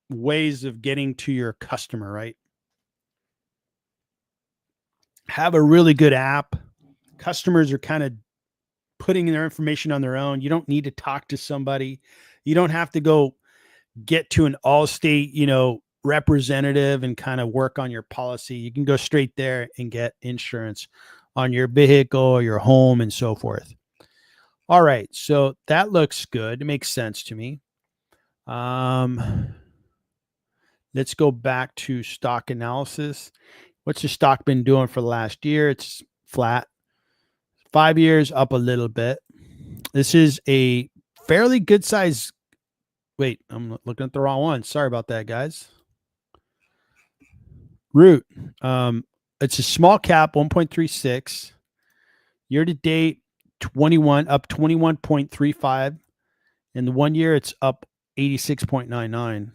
A: ways of getting to your customer, right? Have a really good app. Customers are kind of putting their information on their own. You don't need to talk to somebody. You don't have to go get to an Allstate, representative and kind of work on your policy. You can go straight there and get insurance on your vehicle or your home and so forth. All right. So that looks good. It makes sense to me. Let's go back to stock analysis. What's the stock been doing for the last year? It's flat. 5 years up a little bit. This is a fairly good size. Wait, I'm looking at the wrong one. Sorry about that, guys. Root. It's a small cap, 1.36. Year to date, 21 up 21.35. In the 1 year, it's up 86.99.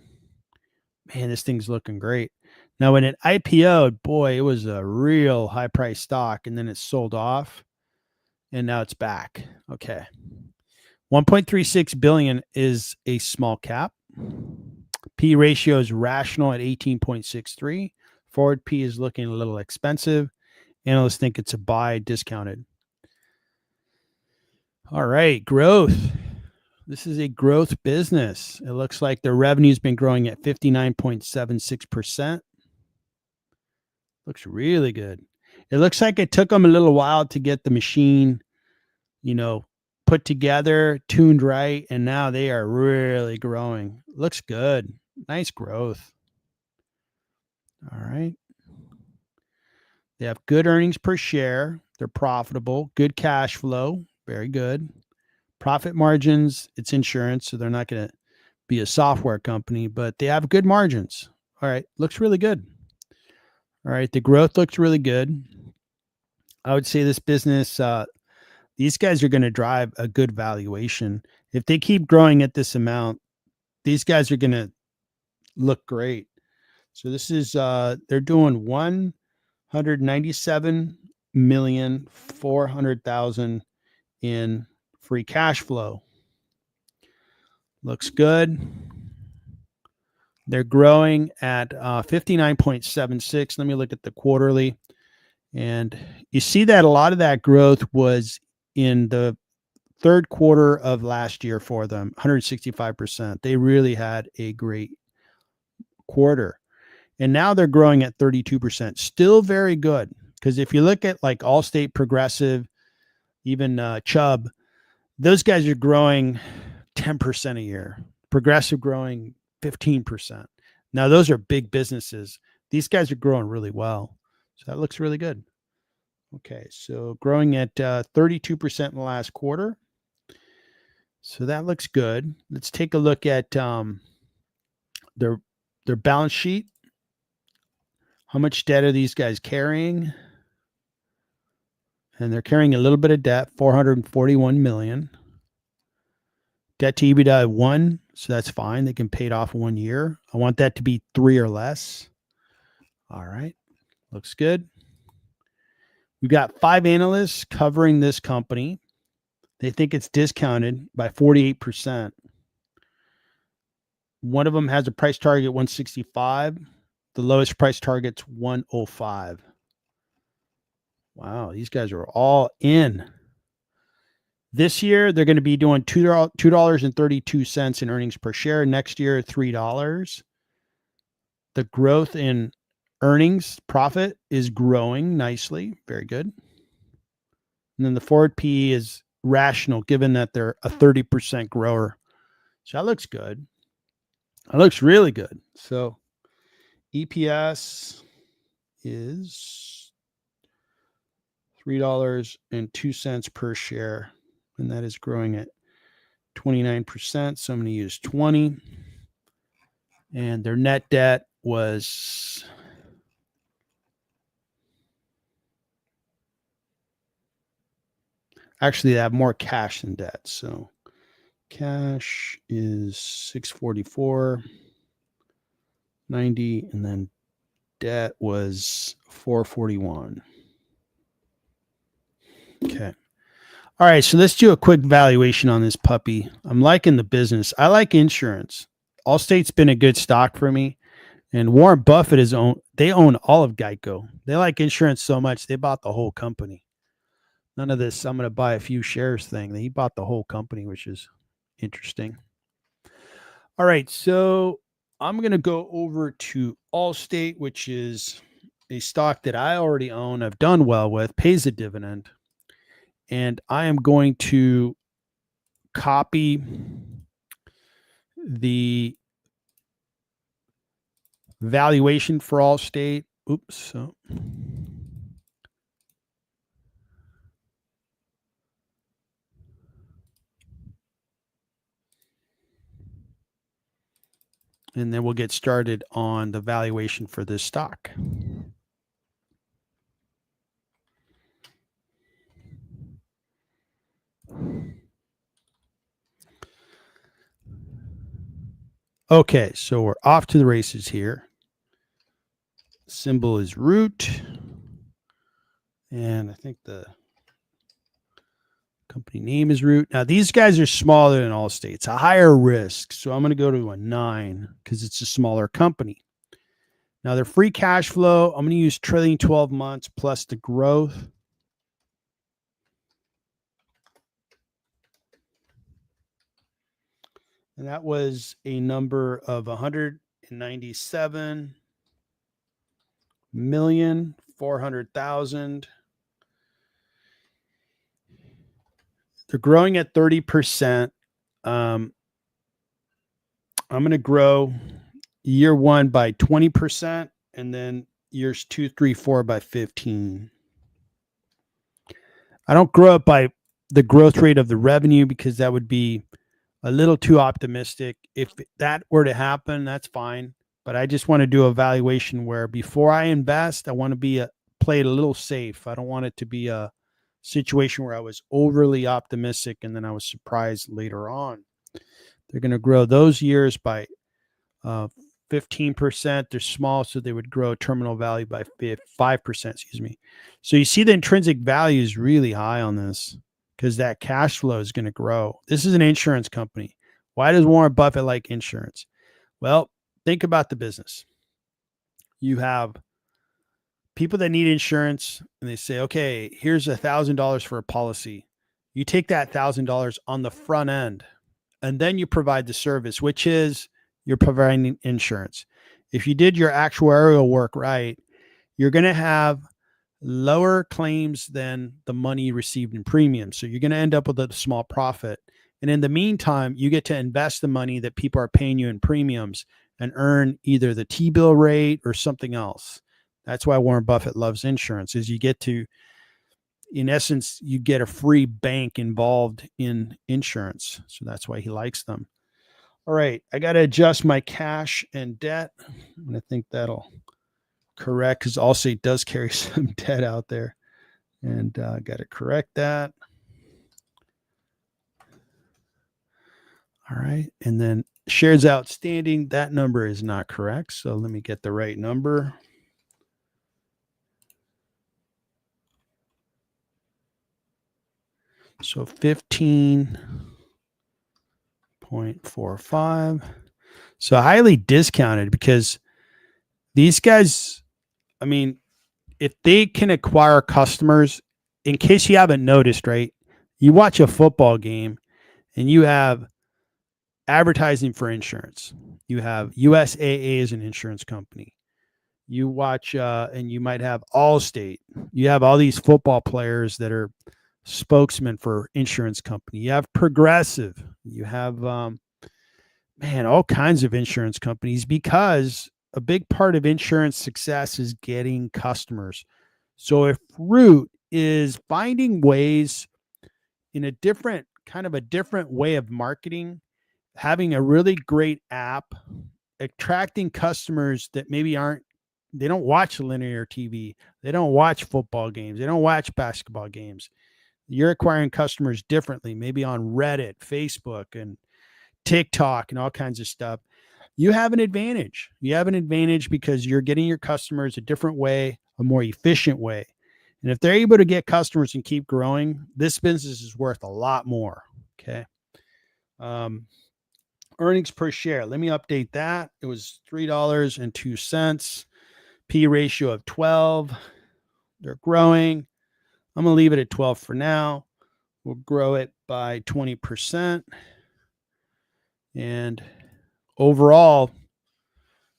A: Man, this thing's looking great. Now, when it IPO'd, boy, it was a real high price stock, and then it sold off, and now it's back. Okay. 1.36 billion is a small cap. P ratio is rational at 18.63. Forward P is looking a little expensive. Analysts think it's a buy, discounted. All right, growth. This is a growth business. It looks like their revenue's been growing at 59.76%. Looks really good. It looks like it took them a little while to get the machine, put together, tuned right, and now they are really growing. Looks good. Nice growth. All right. They have good earnings per share. They're profitable. Good cash flow. Very good. Profit margins. It's insurance, so they're not going to be a software company, but they have good margins. All right. Looks really good. All right. The growth looks really good. I would say this business, these guys are going to drive a good valuation. If they keep growing at this amount, these guys are going to look great. So this is, they're doing 197,400,000 in free cash flow. Looks good. They're growing at 59.76. Let me look at the quarterly. And you see that a lot of that growth was in the third quarter of last year for them, 165%. They really had a great quarter. And now they're growing at 32%. Still very good. Because if you look at like Allstate, Progressive, even Chubb, those guys are growing 10% a year. Progressive growing 15%. Now, those are big businesses. These guys are growing really well. So that looks really good. Okay, so growing at 32% in the last quarter. So that looks good. Let's take a look at their balance sheet. How much debt are these guys carrying? And they're carrying a little bit of debt, 441 million. Debt to EBITDA 1, so that's fine. They can pay it off in 1 year. I want that to be 3 or less. All right, looks good. We've got 5 analysts covering this company. They think it's discounted by 48%. One of them has a price target 165. The lowest price target's 105. Wow, these guys are all in. This year, they're going to be doing $2.32 in earnings per share. Next year, $3. The growth in earnings profit is growing nicely. Very good. And then the forward PE is rational, given that they're a 30% grower. So that looks good. That looks really good. So EPS is $3.02 per share, and that is growing at 29%. So I'm going to use 20. And their net debt was actually, they have more cash than debt. So cash is 644.90, and then debt was 441. Okay. All right, so let's do a quick valuation on this puppy. I'm liking the business. I like insurance. Allstate's been a good stock for me, and Warren Buffett they own all of Geico. They like insurance so much they bought the whole company. None of this I'm going to buy a few shares thing. He bought the whole company, which is interesting. All right, so I'm going to go over to Allstate, which is a stock that I already own, I've done well with, pays a dividend. And I am going to copy the valuation for Allstate. Oops. So and then we'll get started on the valuation for this stock. Okay, so we're off to the races here. Symbol is root. And I think the company name is root. Now, these guys are smaller than Allstate. It's a higher risk. So I'm going to go to a 9 because it's a smaller company. Now, their free cash flow, I'm going to use trailing 12 months plus the growth. And that was a number of 197,400,000. They're growing at 30%. I'm going to grow year 1 by 20%, and then years 2, 3, 4 by 15. I don't grow it by the growth rate of the revenue because that would be a little too optimistic. If that were to happen, that's fine. But I just want to do a valuation where before I invest, I want to play it a little safe. I don't want it to be a situation where I was overly optimistic and then I was surprised later on. They're going to grow those years by 15%. They're small, so they would grow terminal value by 5%. Excuse me. So you see the intrinsic value is really high on this because that cash flow is going to grow. This is an insurance company. Why does Warren Buffett like insurance? Well, think about the business. You have people that need insurance and they say, okay, here's $1,000 for a policy. You take that $1,000 on the front end and then you provide the service, which is you're providing insurance. If you did your actuarial work right, you're going to have lower claims than the money you received in premiums. So you're going to end up with a small profit. And in the meantime, you get to invest the money that people are paying you in premiums and earn either the T-bill rate or something else. That's why Warren Buffett loves insurance, is you get to, in essence, you get a free bank involved in insurance. So that's why he likes them. All right, I got to adjust my cash and debt. And I think that'll correct because Allstate does carry some debt out there. And got to correct that. All right. And then shares outstanding, that number is not correct. So let me get the right number. So 15.45. So highly discounted because these guys, I mean, if they can acquire customers, in case you haven't noticed, right? You watch a football game and you have advertising for insurance. You have USAA as an insurance company. You watch, and you might have Allstate. You have all these football players that are spokesmen for insurance company. You have Progressive. You have, all kinds of insurance companies because a big part of insurance success is getting customers. So if Root is finding ways in a different way of marketing, having a really great app, attracting customers that maybe they don't watch linear TV, they don't watch football games, they don't watch basketball games. You're acquiring customers differently, maybe on Reddit, Facebook, and TikTok and all kinds of stuff. You have an advantage. You have an advantage because you're getting your customers a different way, a more efficient way. And if they're able to get customers and keep growing, this business is worth a lot more. Okay. Earnings per share. Let me update that. It was $3.02. P ratio of 12. They're growing. I'm going to leave it at 12 for now. We'll grow it by 20%. And overall,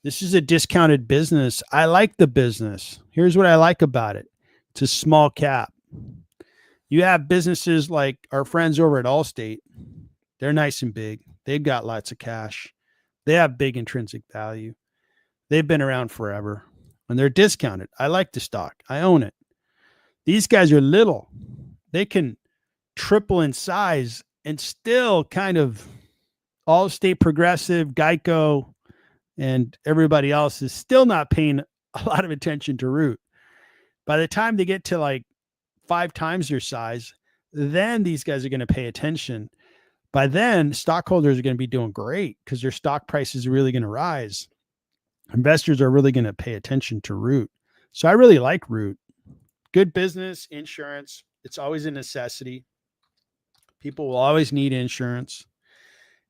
A: this is a discounted business. I like the business. Here's what I like about it. It's a small cap. You have businesses like our friends over at Allstate. They're nice and big. They've got lots of cash. They have big intrinsic value. They've been around forever and they're discounted. I like the stock. I own it. These guys are little. They can triple in size and still kind of Allstate, Progressive, Geico, and everybody else is still not paying a lot of attention to Root. By the time they get to like 5 times their size, then these guys are going to pay attention. By then, stockholders are going to be doing great because their stock price is really going to rise. Investors are really going to pay attention to Root. So I really like Root. Good business, insurance. It's always a necessity. People will always need insurance.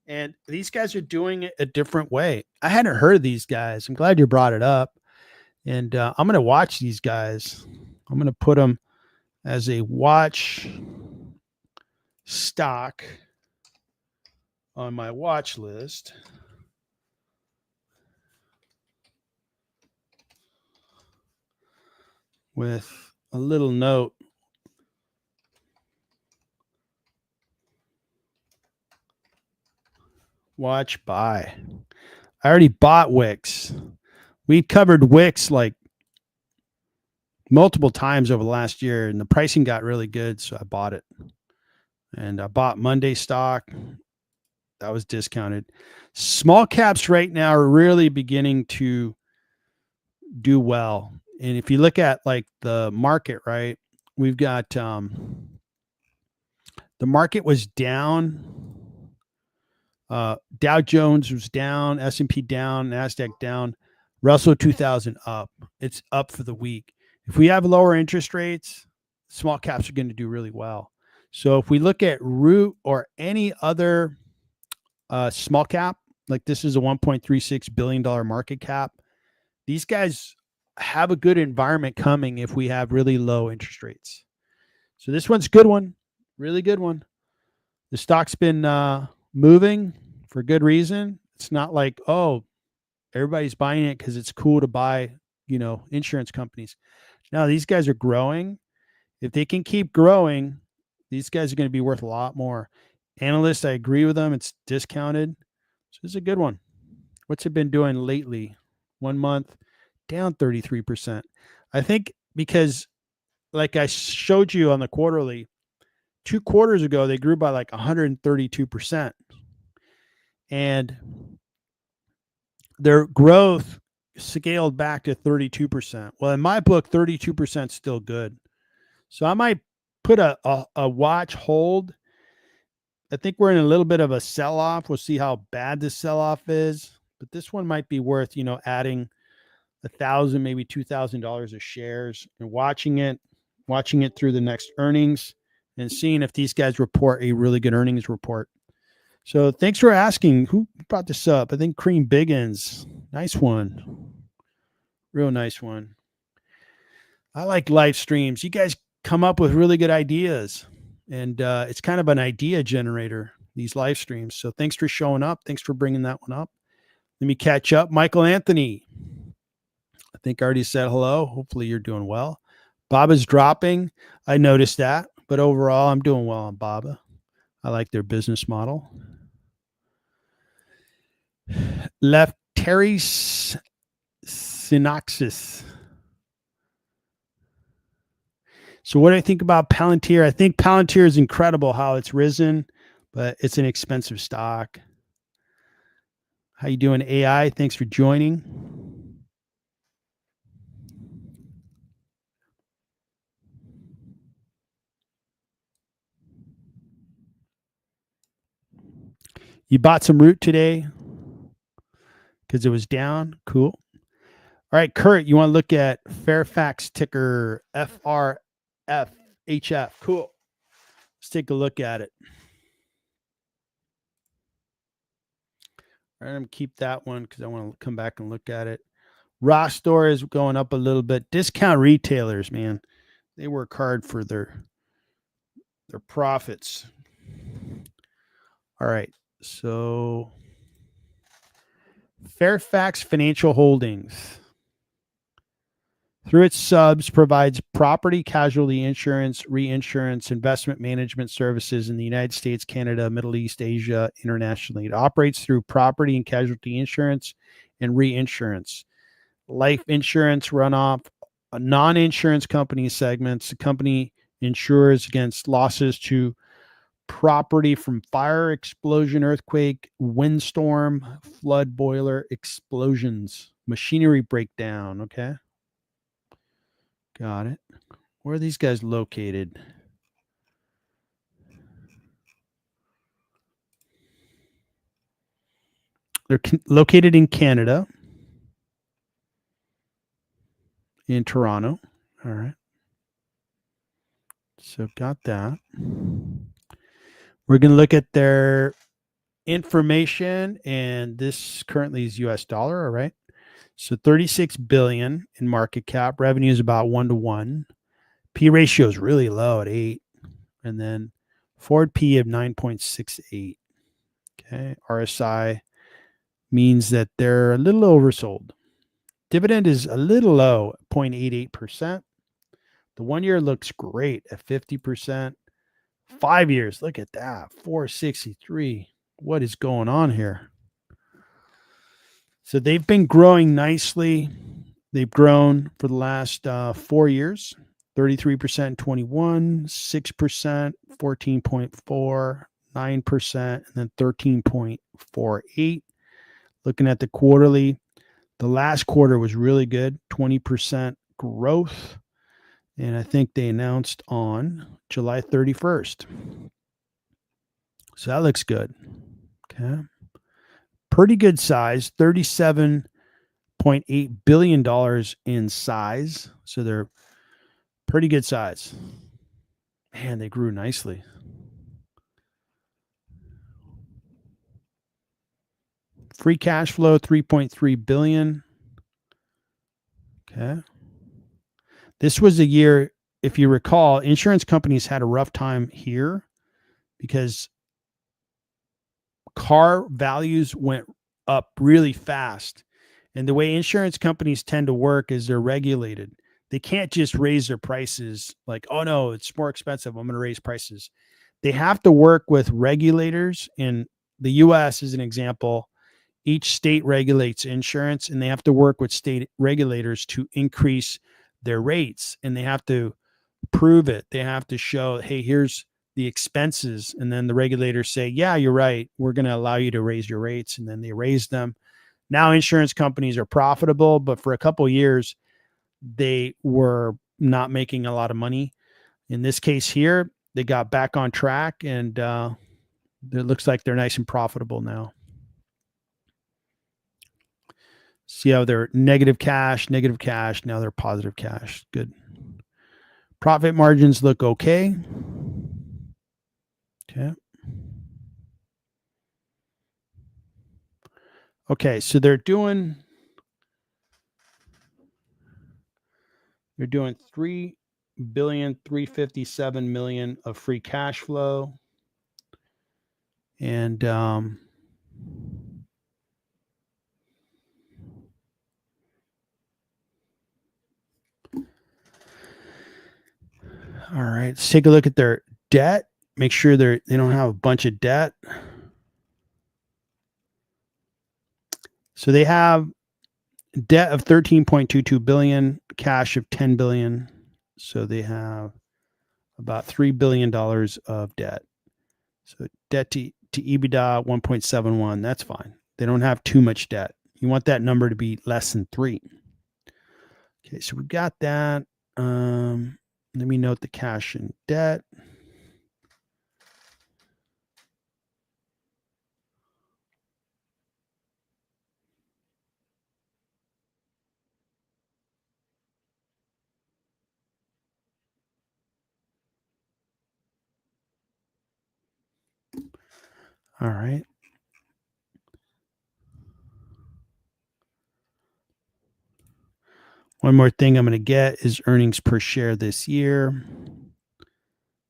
A: And these guys are doing it a different way. I hadn't heard of these guys. I'm glad you brought it up. And I'm going to watch these guys. I'm going to put them as a watch stock on my watch list. With a little note. Watch buy. I already bought Wix. We covered Wix like multiple times over the last year, and the pricing got really good, so I bought it. And I bought Monday stock. That was discounted. Small caps right now are really beginning to do well. And if you look at like the market, right, we've got the market was down. Dow Jones was down, S&P down, NASDAQ down, Russell 2000 up. It's up for the week. If we have lower interest rates, small caps are going to do really well. So if we look at Root or any other small cap, like this is a $1.36 billion market cap, these guys have a good environment coming if we have really low interest rates. So this one's a good one, really good one. The stock's been moving for good reason. It's not like, oh, everybody's buying it because it's cool to buy, insurance companies. Now these guys are growing. If they can keep growing, these guys are going to be worth a lot more. Analysts, I agree with them. It's discounted. So this is a good one. What's it been doing lately? 1 month, down 33%. I think because like I showed you on the quarterly, 2 quarters ago, they grew by like 132%. And their growth scaled back to 32%. Well, in my book, 32% is still good. So I might put a watch hold. I think we're in a little bit of a sell-off. We'll see how bad this sell-off is. But this one might be worth, adding $1,000, maybe $2,000 of shares and watching it through the next earnings and seeing if these guys report a really good earnings report. So thanks for asking. Who brought this up? I think Cream Biggins. Nice one. Real nice one. I like live streams. You guys come up with really good ideas. And it's kind of an idea generator, these live streams. So thanks for showing up. Thanks for bringing that one up. Let me catch up. Michael Anthony. I think I already said hello. Hopefully you're doing well. Baba's dropping. I noticed that. But overall, I'm doing well on Baba. I like their business model. Lefteris Synoxis. So what do I think about Palantir? I think Palantir is incredible how it's risen, but it's an expensive stock. How you doing, AI? Thanks for joining. You bought some Root today because it was down. Cool. All right, Kurt, you want to look at Fairfax ticker FRFHF. Cool. Let's take a look at it. All right, I'm going to keep that one because I want to come back and look at it. Rostor is going up a little bit. Discount retailers, man, they work hard for their profits. All right, so Fairfax Financial Holdings, through its subs, provides property casualty insurance, reinsurance, investment management services in the United States, Canada, Middle East, Asia, internationally. It operates through property and casualty insurance and reinsurance, life insurance runoff, non-insurance company segments. The company insures against losses to property from fire, explosion, earthquake, windstorm, flood, boiler, explosions, machinery breakdown. Okay. Got it. Where are these guys located? They're located in Canada, in Toronto. All right. So got that. We're going to look at their information, and this currently is US dollar. All right. So 36 billion in market cap. Revenue is about 1-to-1. P ratio is really low at 8. And then forward P of 9.68. Okay. RSI means that they're a little oversold. Dividend is a little low, 0.88%. The 1 year looks great at 50%. 5 years, look at that, 463. What is going on here? So they've been growing nicely. They've grown for the last 4 years, 33% in 21, 6%, 14.4, 9%, and then 13.48. Looking at the quarterly, the last quarter was really good, 20% growth. And I think they announced on July 31st. So that looks good. Okay. Pretty good size, $37.8 billion in size. So they're pretty good size. Man, they grew nicely. Free cash flow, 3.3 billion. Okay. This was a year, if you recall, insurance companies had a rough time here because car values went up really fast. And the way insurance companies tend to work is they're regulated. They can't just raise their prices like, oh no, it's more expensive, I'm going to raise prices. They have to work with regulators. In the US, as an example, each state regulates insurance, and they have to work with state regulators to increase their rates, and they have to prove it. They have to show, hey, here's the expenses. And then the regulators say, yeah, you're right, we're going to allow you to raise your rates. And then they raise them. Now insurance companies are profitable, but for a couple of years, they were not making a lot of money. In this case here, they got back on track, and it looks like they're nice and profitable now. See how they're negative cash. Now they're positive cash. Good. Profit margins look okay. Okay. Okay, so they're doing 3,357,000,000 of free cash flow. And all right, let's take a look at their debt. Make sure they don't have a bunch of debt. So they have debt of 13.22 billion, cash of 10 billion. So they have about $3 billion of debt. So debt to EBITDA 1.71. That's fine. They don't have too much debt. You want that number to be less than 3. Okay, so we got that. Let me note the cash and debt. All right. One more thing I'm going to get is earnings per share this year.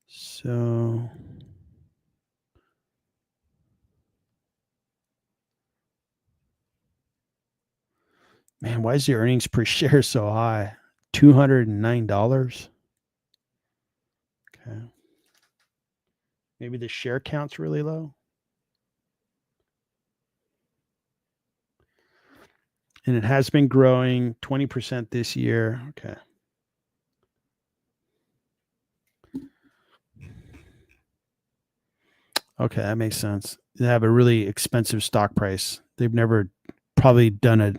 A: So Man, why is the earnings per share so high? $209. Okay. Maybe the share count's really low. And it has been growing 20% this year. Okay. Okay, that makes sense. They have a really expensive stock price. They've never probably done a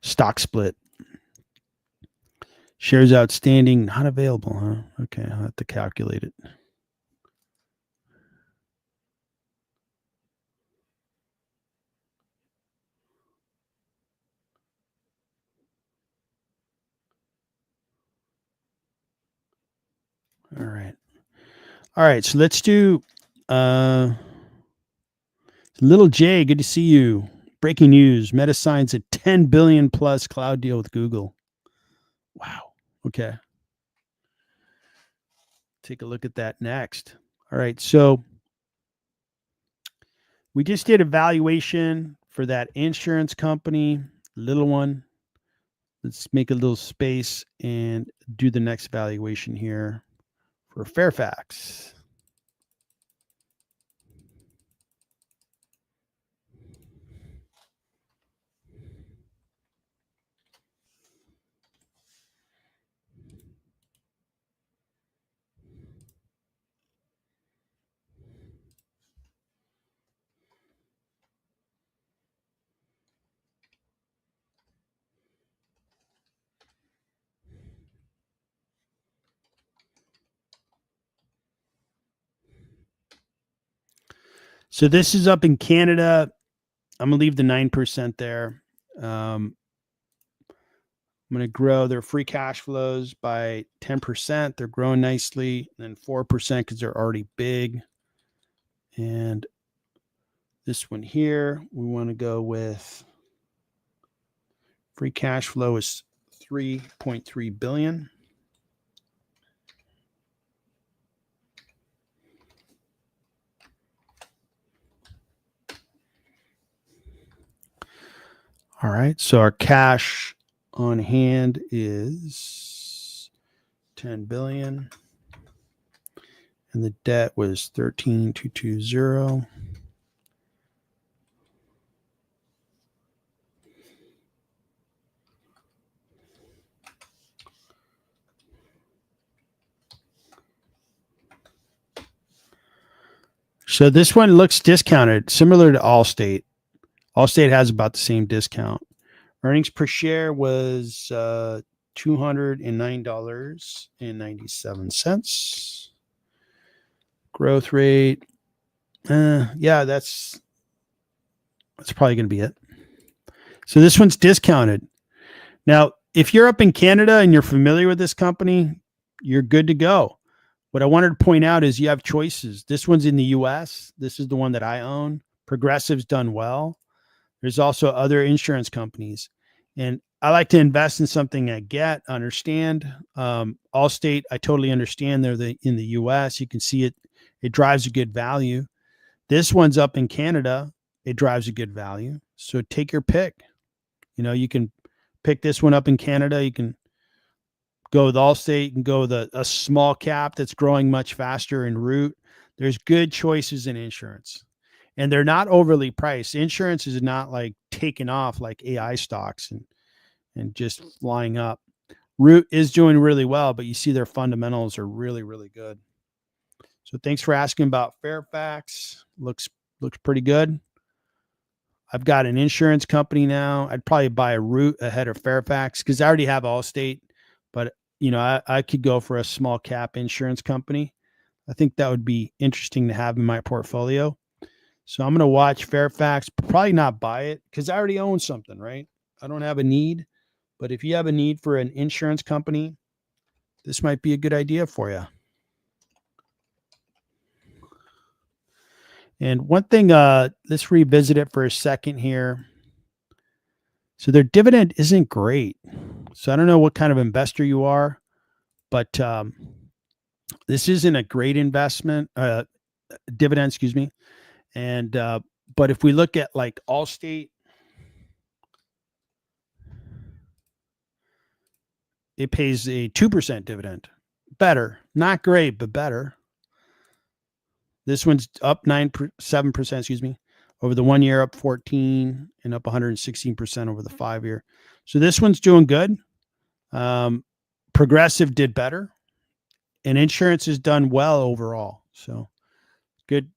A: stock split. Shares outstanding, not available, huh? Okay, I'll have to calculate it. All right. All right, so let's do Little J, good to see you. Breaking news, Meta signs a 10 billion plus cloud deal with Google. Wow. Okay. Take a look at that next. All right, so we just did a valuation for that insurance company, little one. Let's make a little space and do the next valuation here for Fairfax. So this is up in Canada. I'm going to leave the 9% there. I'm going to grow their free cash flows by 10%. They're growing nicely. And then 4% because they're already big. And this one here, we want to go with free cash flow is 3.3 billion. All right. So our cash on hand is 10 billion. And the debt was 13,220. So this one looks discounted, similar to Allstate. Allstate has about the same discount. Earnings per share was $209.97. Growth rate, yeah, that's probably going to be it. So this one's discounted. Now, if you're up in Canada and you're familiar with this company, you're good to go. What I wanted to point out is you have choices. This one's in the US. This is the one that I own. Progressive's done well. There's also other insurance companies. And I like to invest in something I understand. Allstate, I totally understand. They're in the US. You can see it. It drives a good value. This one's up in Canada. It drives a good value. So take your pick. You can pick this one up in Canada. You can go with Allstate. You can go with a small cap that's growing much faster in Root. There's good choices in insurance. And they're not overly priced. Insurance is not like taking off like AI stocks and just flying up. Root is doing really well, but you see their fundamentals are really, really good. So thanks for asking about Fairfax. Looks pretty good. I've got an insurance company now. I'd probably buy a Root ahead of Fairfax because I already have Allstate, but I could go for a small cap insurance company. I think that would be interesting to have in my portfolio. So I'm going to watch Fairfax, probably not buy it because I already own something, right? I don't have a need. But if you have a need for an insurance company, this might be a good idea for you. And one thing, let's revisit it for a second here. So their dividend isn't great. So I don't know what kind of investor you are, but this isn't a great investment, dividend, excuse me. And, but if we look at like Allstate, it pays a 2% dividend. Better, not great, but better. This one's up 7%, excuse me, over the 1 year, up 14, and up 116% over the 5 year. So this one's doing good. Progressive did better, and insurance has done well overall. So good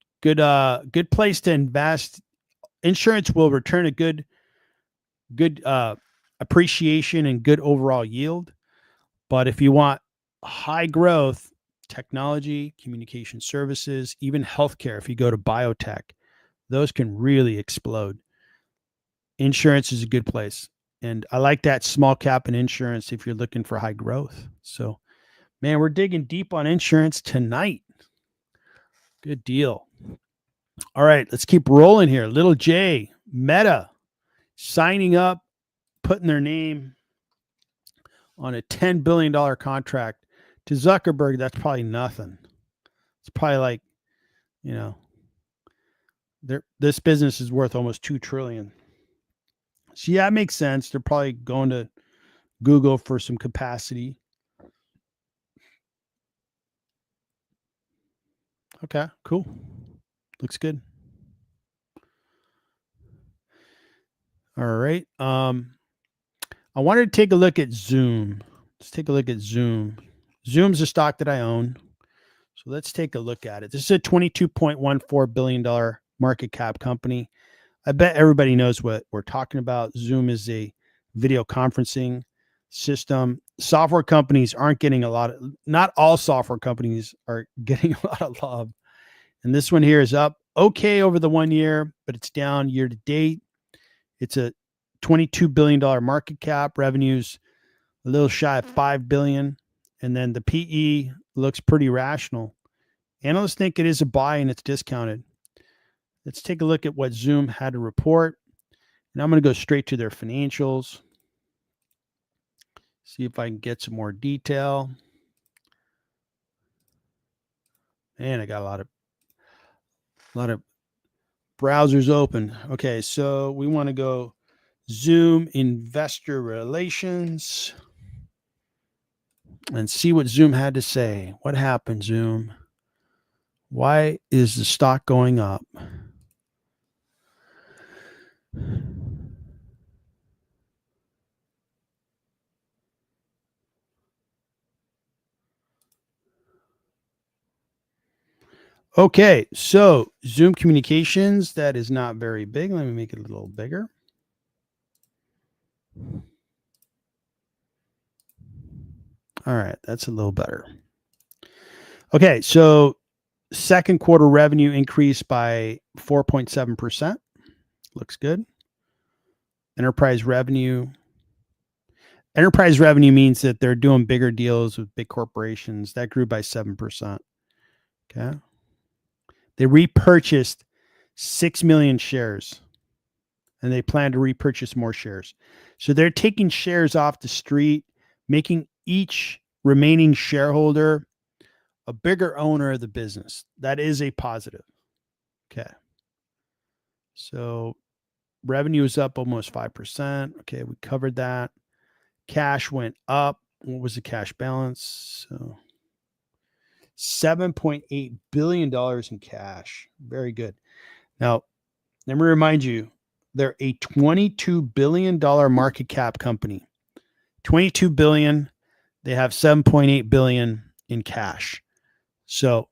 A: place to invest. Insurance will return a good appreciation and good overall yield. But if you want high growth, technology, communication services, even healthcare, if you go to biotech, those can really explode. Insurance is a good place. And I like that small cap in insurance if you're looking for high growth. So, man, we're digging deep on insurance tonight. Good deal. All right, let's keep rolling here. Little J, Meta, signing up, putting their name on a $10 billion contract. To Zuckerberg, that's probably nothing. It's probably like, this business is worth almost $2 trillion. So yeah, it makes sense. They're probably going to Google for some capacity. Okay, cool. Looks good. All right. I wanted to take a look at Zoom. Let's take a look at Zoom. Zoom's a stock that I own. So let's take a look at it. This is a $22.14 billion market cap company. I bet everybody knows what we're talking about. Zoom is a video conferencing system. Software companies aren't getting not all software companies are getting a lot of love. And this one here is up okay over the 1 year, but it's down year to date. It's a $22 billion market cap, revenues a little shy of $5 billion. And then the PE looks pretty rational. Analysts think it is a buy and it's discounted. Let's take a look at what Zoom had to report. And I'm going to go straight to their financials. See if I can get some more detail. Man, I got a lot of browsers open. Okay, so we want to go Zoom Investor Relations and see what Zoom had to say. What happened, Zoom? Why is the stock going up? Okay, so Zoom Communications, that is not very big. Let me make it a little bigger. All right, that's a little better. Okay, so second quarter revenue increased by 4.7%. Looks good. Enterprise revenue means that they're doing bigger deals with big corporations. That grew by 7%. Okay. They repurchased 6 million shares, and they plan to repurchase more shares. So they're taking shares off the street, making each remaining shareholder a bigger owner of the business. That is a positive. Okay. So revenue is up almost 5%. Okay, we covered that. Cash went up. What was the cash balance? So $7.8 billion in cash. Very good. Now, let me remind you, they're a $22 billion market cap company. $22 billion. They have $7.8 billion in cash. So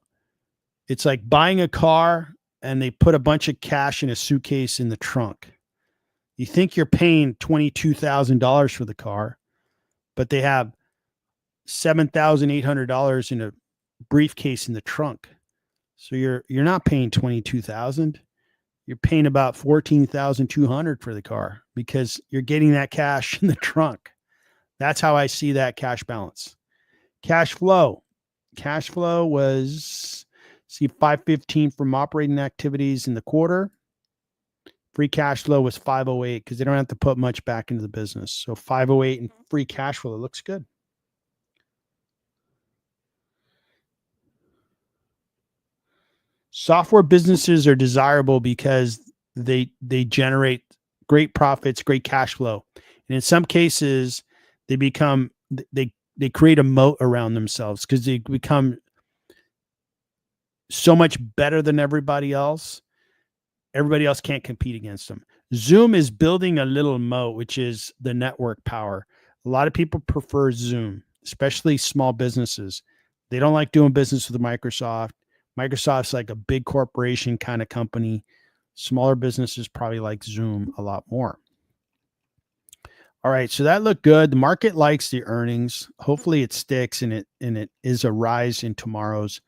A: it's like buying a car and they put a bunch of cash in a suitcase in the trunk. You think you're paying $22,000 for the car, but they have $7,800 in a briefcase in the trunk. So you're not paying $22,000. You're paying about $14,200 for the car because you're getting that cash in the trunk. That's how I see that cash balance. Cash flow was $515 from operating activities in the quarter. Free cash flow was $508 because they don't have to put much back into the business. So $508 in free cash flow. It looks good. Software businesses are desirable because they generate great profits, great cash flow. And in some cases, they they create a moat around themselves because they become so much better than everybody else. Everybody else can't compete against them. Zoom is building a little moat, which is the network power. A lot of people prefer Zoom, especially small businesses. They don't like doing business with Microsoft. Microsoft's like a big corporation kind of company. Smaller businesses probably like Zoom a lot more. All right, so that looked good. The market likes the earnings. Hopefully it sticks and it is a rise in tomorrow's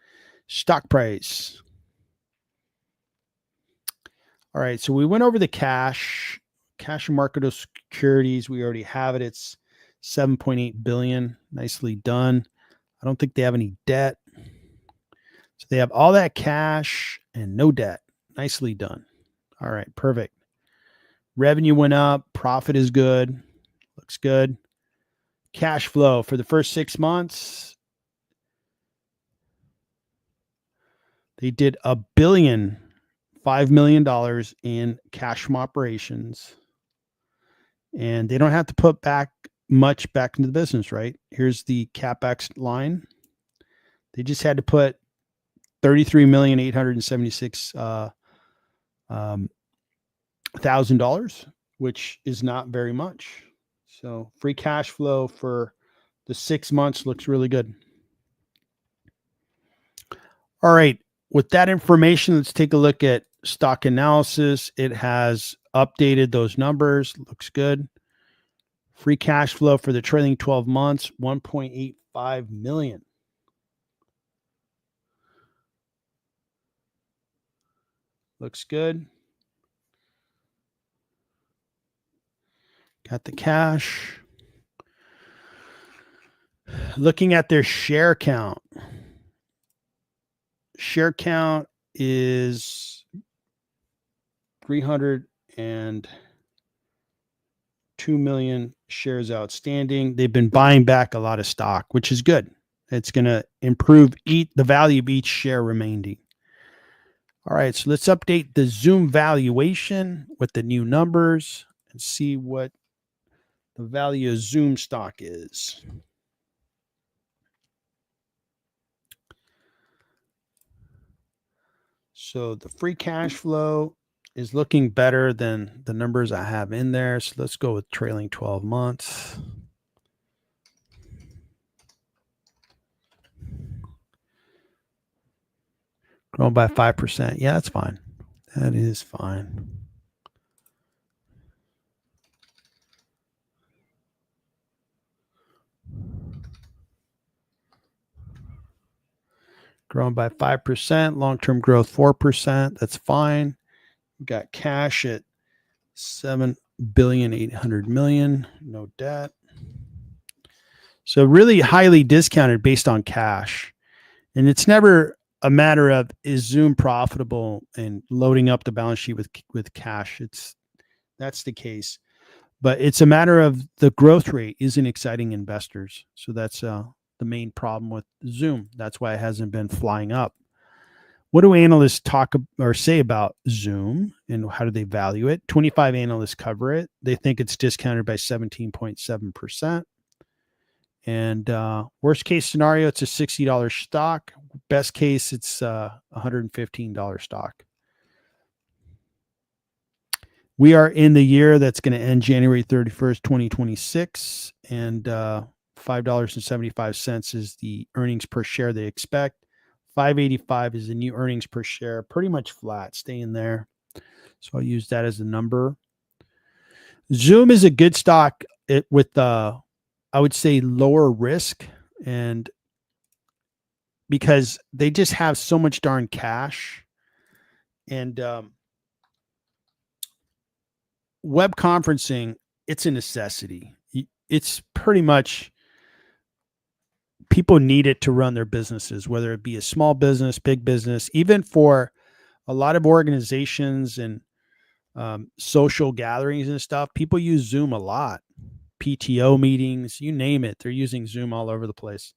A: stock price. All right, so we went over the cash and marketable securities. We already have it. It's 7.8 billion. Nicely done. I don't think they have any debt. So they have all that cash and no debt. Nicely done. All right, perfect. Revenue went up. Profit is good. Looks good. Cash flow for the first 6 months, they did $5 million in cash from operations. And they don't have to put much back into the business, right? Here's the CapEx line. They just had to put $33,876,000, which is not very much. So free cash flow for the 6 months looks really good. All right. With that information, let's take a look at stock analysis. It has updated those numbers. Looks good. Free cash flow for the trailing 12 months, 1.85 million. Looks good. Got the cash. Looking at their share count. Share count is 302 million shares outstanding. They've been buying back a lot of stock, which is good. It's going to improve the value of each share remaining. All right, so let's update the Zoom valuation with the new numbers and see what the value of Zoom stock is. So the free cash flow is looking better than the numbers I have in there. So let's go with trailing 12 months. Growing by 5%. Yeah, that's fine. That is fine. Growing by 5%, long-term growth 4%. That's fine. We got cash at $7,800,000,000. No debt. So really highly discounted based on cash. And it's never a matter of is Zoom profitable and loading up the balance sheet with cash. That's the case. But it's a matter of the growth rate isn't exciting investors. So that's the main problem with Zoom. That's why it hasn't been flying up. What do analysts talk or say about Zoom and how do they value it? 25 analysts cover it. They think it's discounted by 17.7%. And worst case scenario, it's a $60 stock. Best case, it's a $115 stock. We are in the year that's going to end January 31st, 2026, and $5.75 is the earnings per share they expect. 585 is the new earnings per share, pretty much flat, staying there. So I'll use that as a number. Zoom is a good stock with, I would say, lower risk, and because they just have so much darn cash. And web conferencing, it's a necessity. It's pretty much people need it to run their businesses, whether it be a small business, big business, even for a lot of organizations and social gatherings and stuff. People use Zoom a lot. PTO meetings, you name it. They're using Zoom all over the place.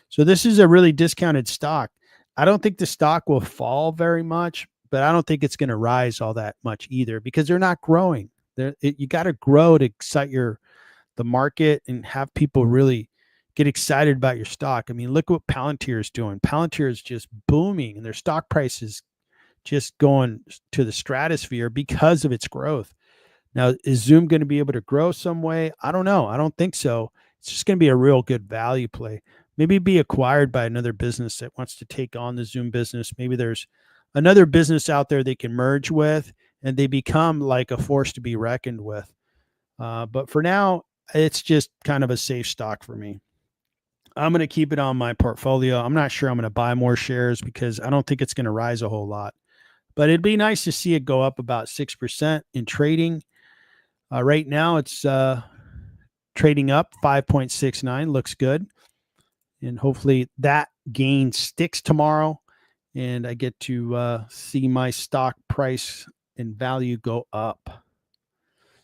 A: So this is a really discounted stock. I don't think the stock will fall very much, but I don't think it's going to rise all that much either because they're not growing. You got to grow to excite the market and have people really get excited about your stock. I mean, look what Palantir is doing. Palantir is just booming, and their stock price is just going to the stratosphere because of its growth. Now, is Zoom going to be able to grow some way? I don't know. I don't think so. It's just going to be a real good value play. Maybe be acquired by another business that wants to take on the Zoom business. Maybe there's another business out there they can merge with, and they become like a force to be reckoned with. But for now, it's just kind of a safe stock for me. I'm going to keep it on my portfolio. I'm not sure I'm going to buy more shares because I don't think it's going to rise a whole lot. But it'd be nice to see it go up about 6% in trading. Right now, it's trading up 5.69. Looks good. And hopefully that gain sticks tomorrow, and I get to see my stock price and value go up.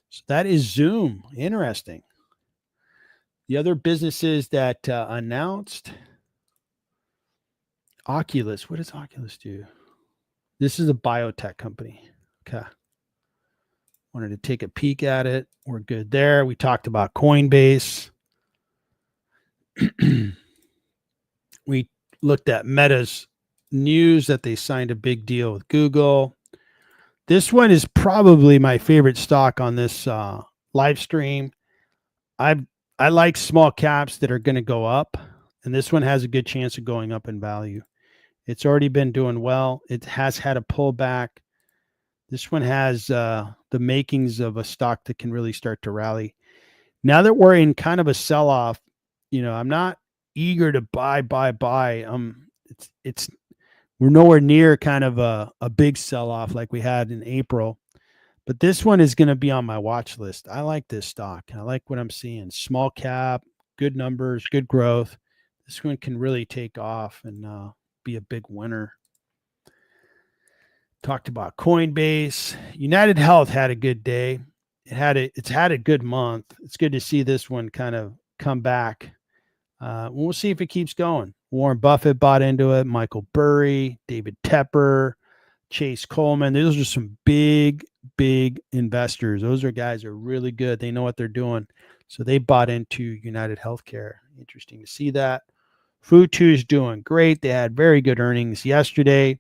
A: So that is Zoom. Interesting. The other businesses that announced, Oculus. What does Oculus do? This is a biotech company. Okay. Wanted to take a peek at it. We're good there. We talked about Coinbase. We looked at Meta's news that they signed a big deal with Google. This one is probably my favorite stock on this live stream. I like small caps that are going to go up, and this one has a good chance of going up in value. It's already been doing well. It has had a pullback. This one has the makings of a stock that can really start to rally. Now that we're in kind of a sell-off, I'm not eager to buy. We're nowhere near kind of a big sell-off like we had in April. But this one is going to be on my watch list. I like this stock. I like what I'm seeing. Small cap, good numbers, good growth. This one can really take off and be a big winner. Talked about Coinbase. United Health had a good day. It's had a good month. It's good to see this one kind of come back. We'll see if it keeps going. Warren Buffett bought into it. Michael Burry, David Tepper, Chase Coleman. Those are some big investors. Those are guys that are really good. They know what they're doing. So they bought into United Healthcare. Interesting to see that. Futu is doing great. They had very good earnings yesterday.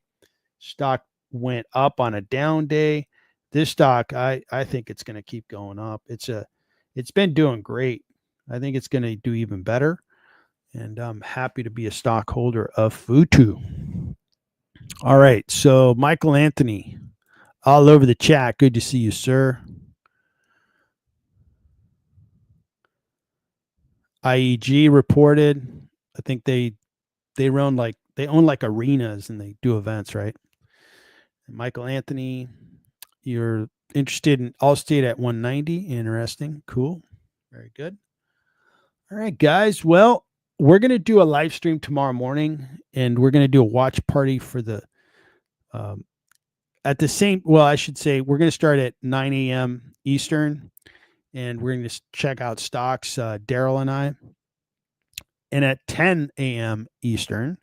A: Stock went up on a down day. This stock, I think it's going to keep going up. It's been doing great. I think it's going to do even better. And I'm happy to be a stockholder of Futu. All right. So Michael Anthony, all over the chat. Good to see you, sir. IEG reported. I think they own like arenas and they do events, right? And Michael Anthony, you're interested in Allstate at 190. Interesting. Cool. Very good. All right, guys. Well, we're going to do a live stream tomorrow morning, and we're going to do a watch party for the I should say we're going to start at 9 a.m. Eastern, and we're going to check out stocks, Daryl and I. And at 10 a.m. Eastern,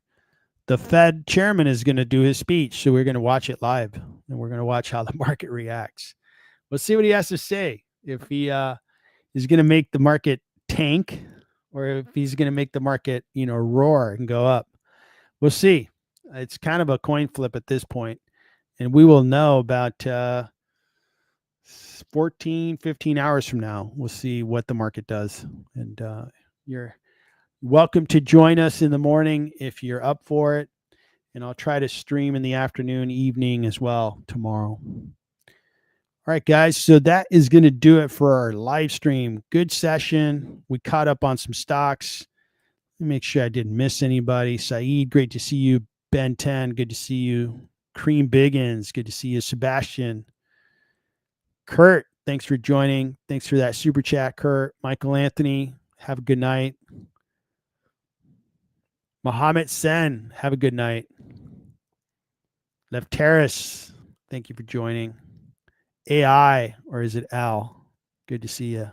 A: the Fed chairman is going to do his speech. So we're going to watch it live, and we're going to watch how the market reacts. We'll see what he has to say. If he is going to make the market tank, or if he's going to make the market, roar and go up. We'll see. It's kind of a coin flip at this point, and we will know about 14, 15 hours from now. We'll see what the market does. And you're welcome to join us in the morning if you're up for it. And I'll try to stream in the afternoon, evening as well tomorrow. All right, guys. So that is going to do it for our live stream. Good session. We caught up on some stocks. Let me make sure I didn't miss anybody. Saeed, great to see you. Ben 10, good to see you. Cream Biggins, good to see you. Sebastian. Kurt, thanks for joining. Thanks for that super chat, Kurt. Michael Anthony, have a good night. Mohammed Sen, have a good night. Lefteris, thank you for joining. AI, or is it Al? Good to see you.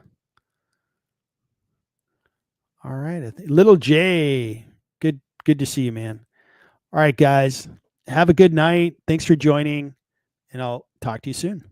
A: All right. Little J, good to see you, man. All right, guys. Have a good night. Thanks for joining, and I'll talk to you soon.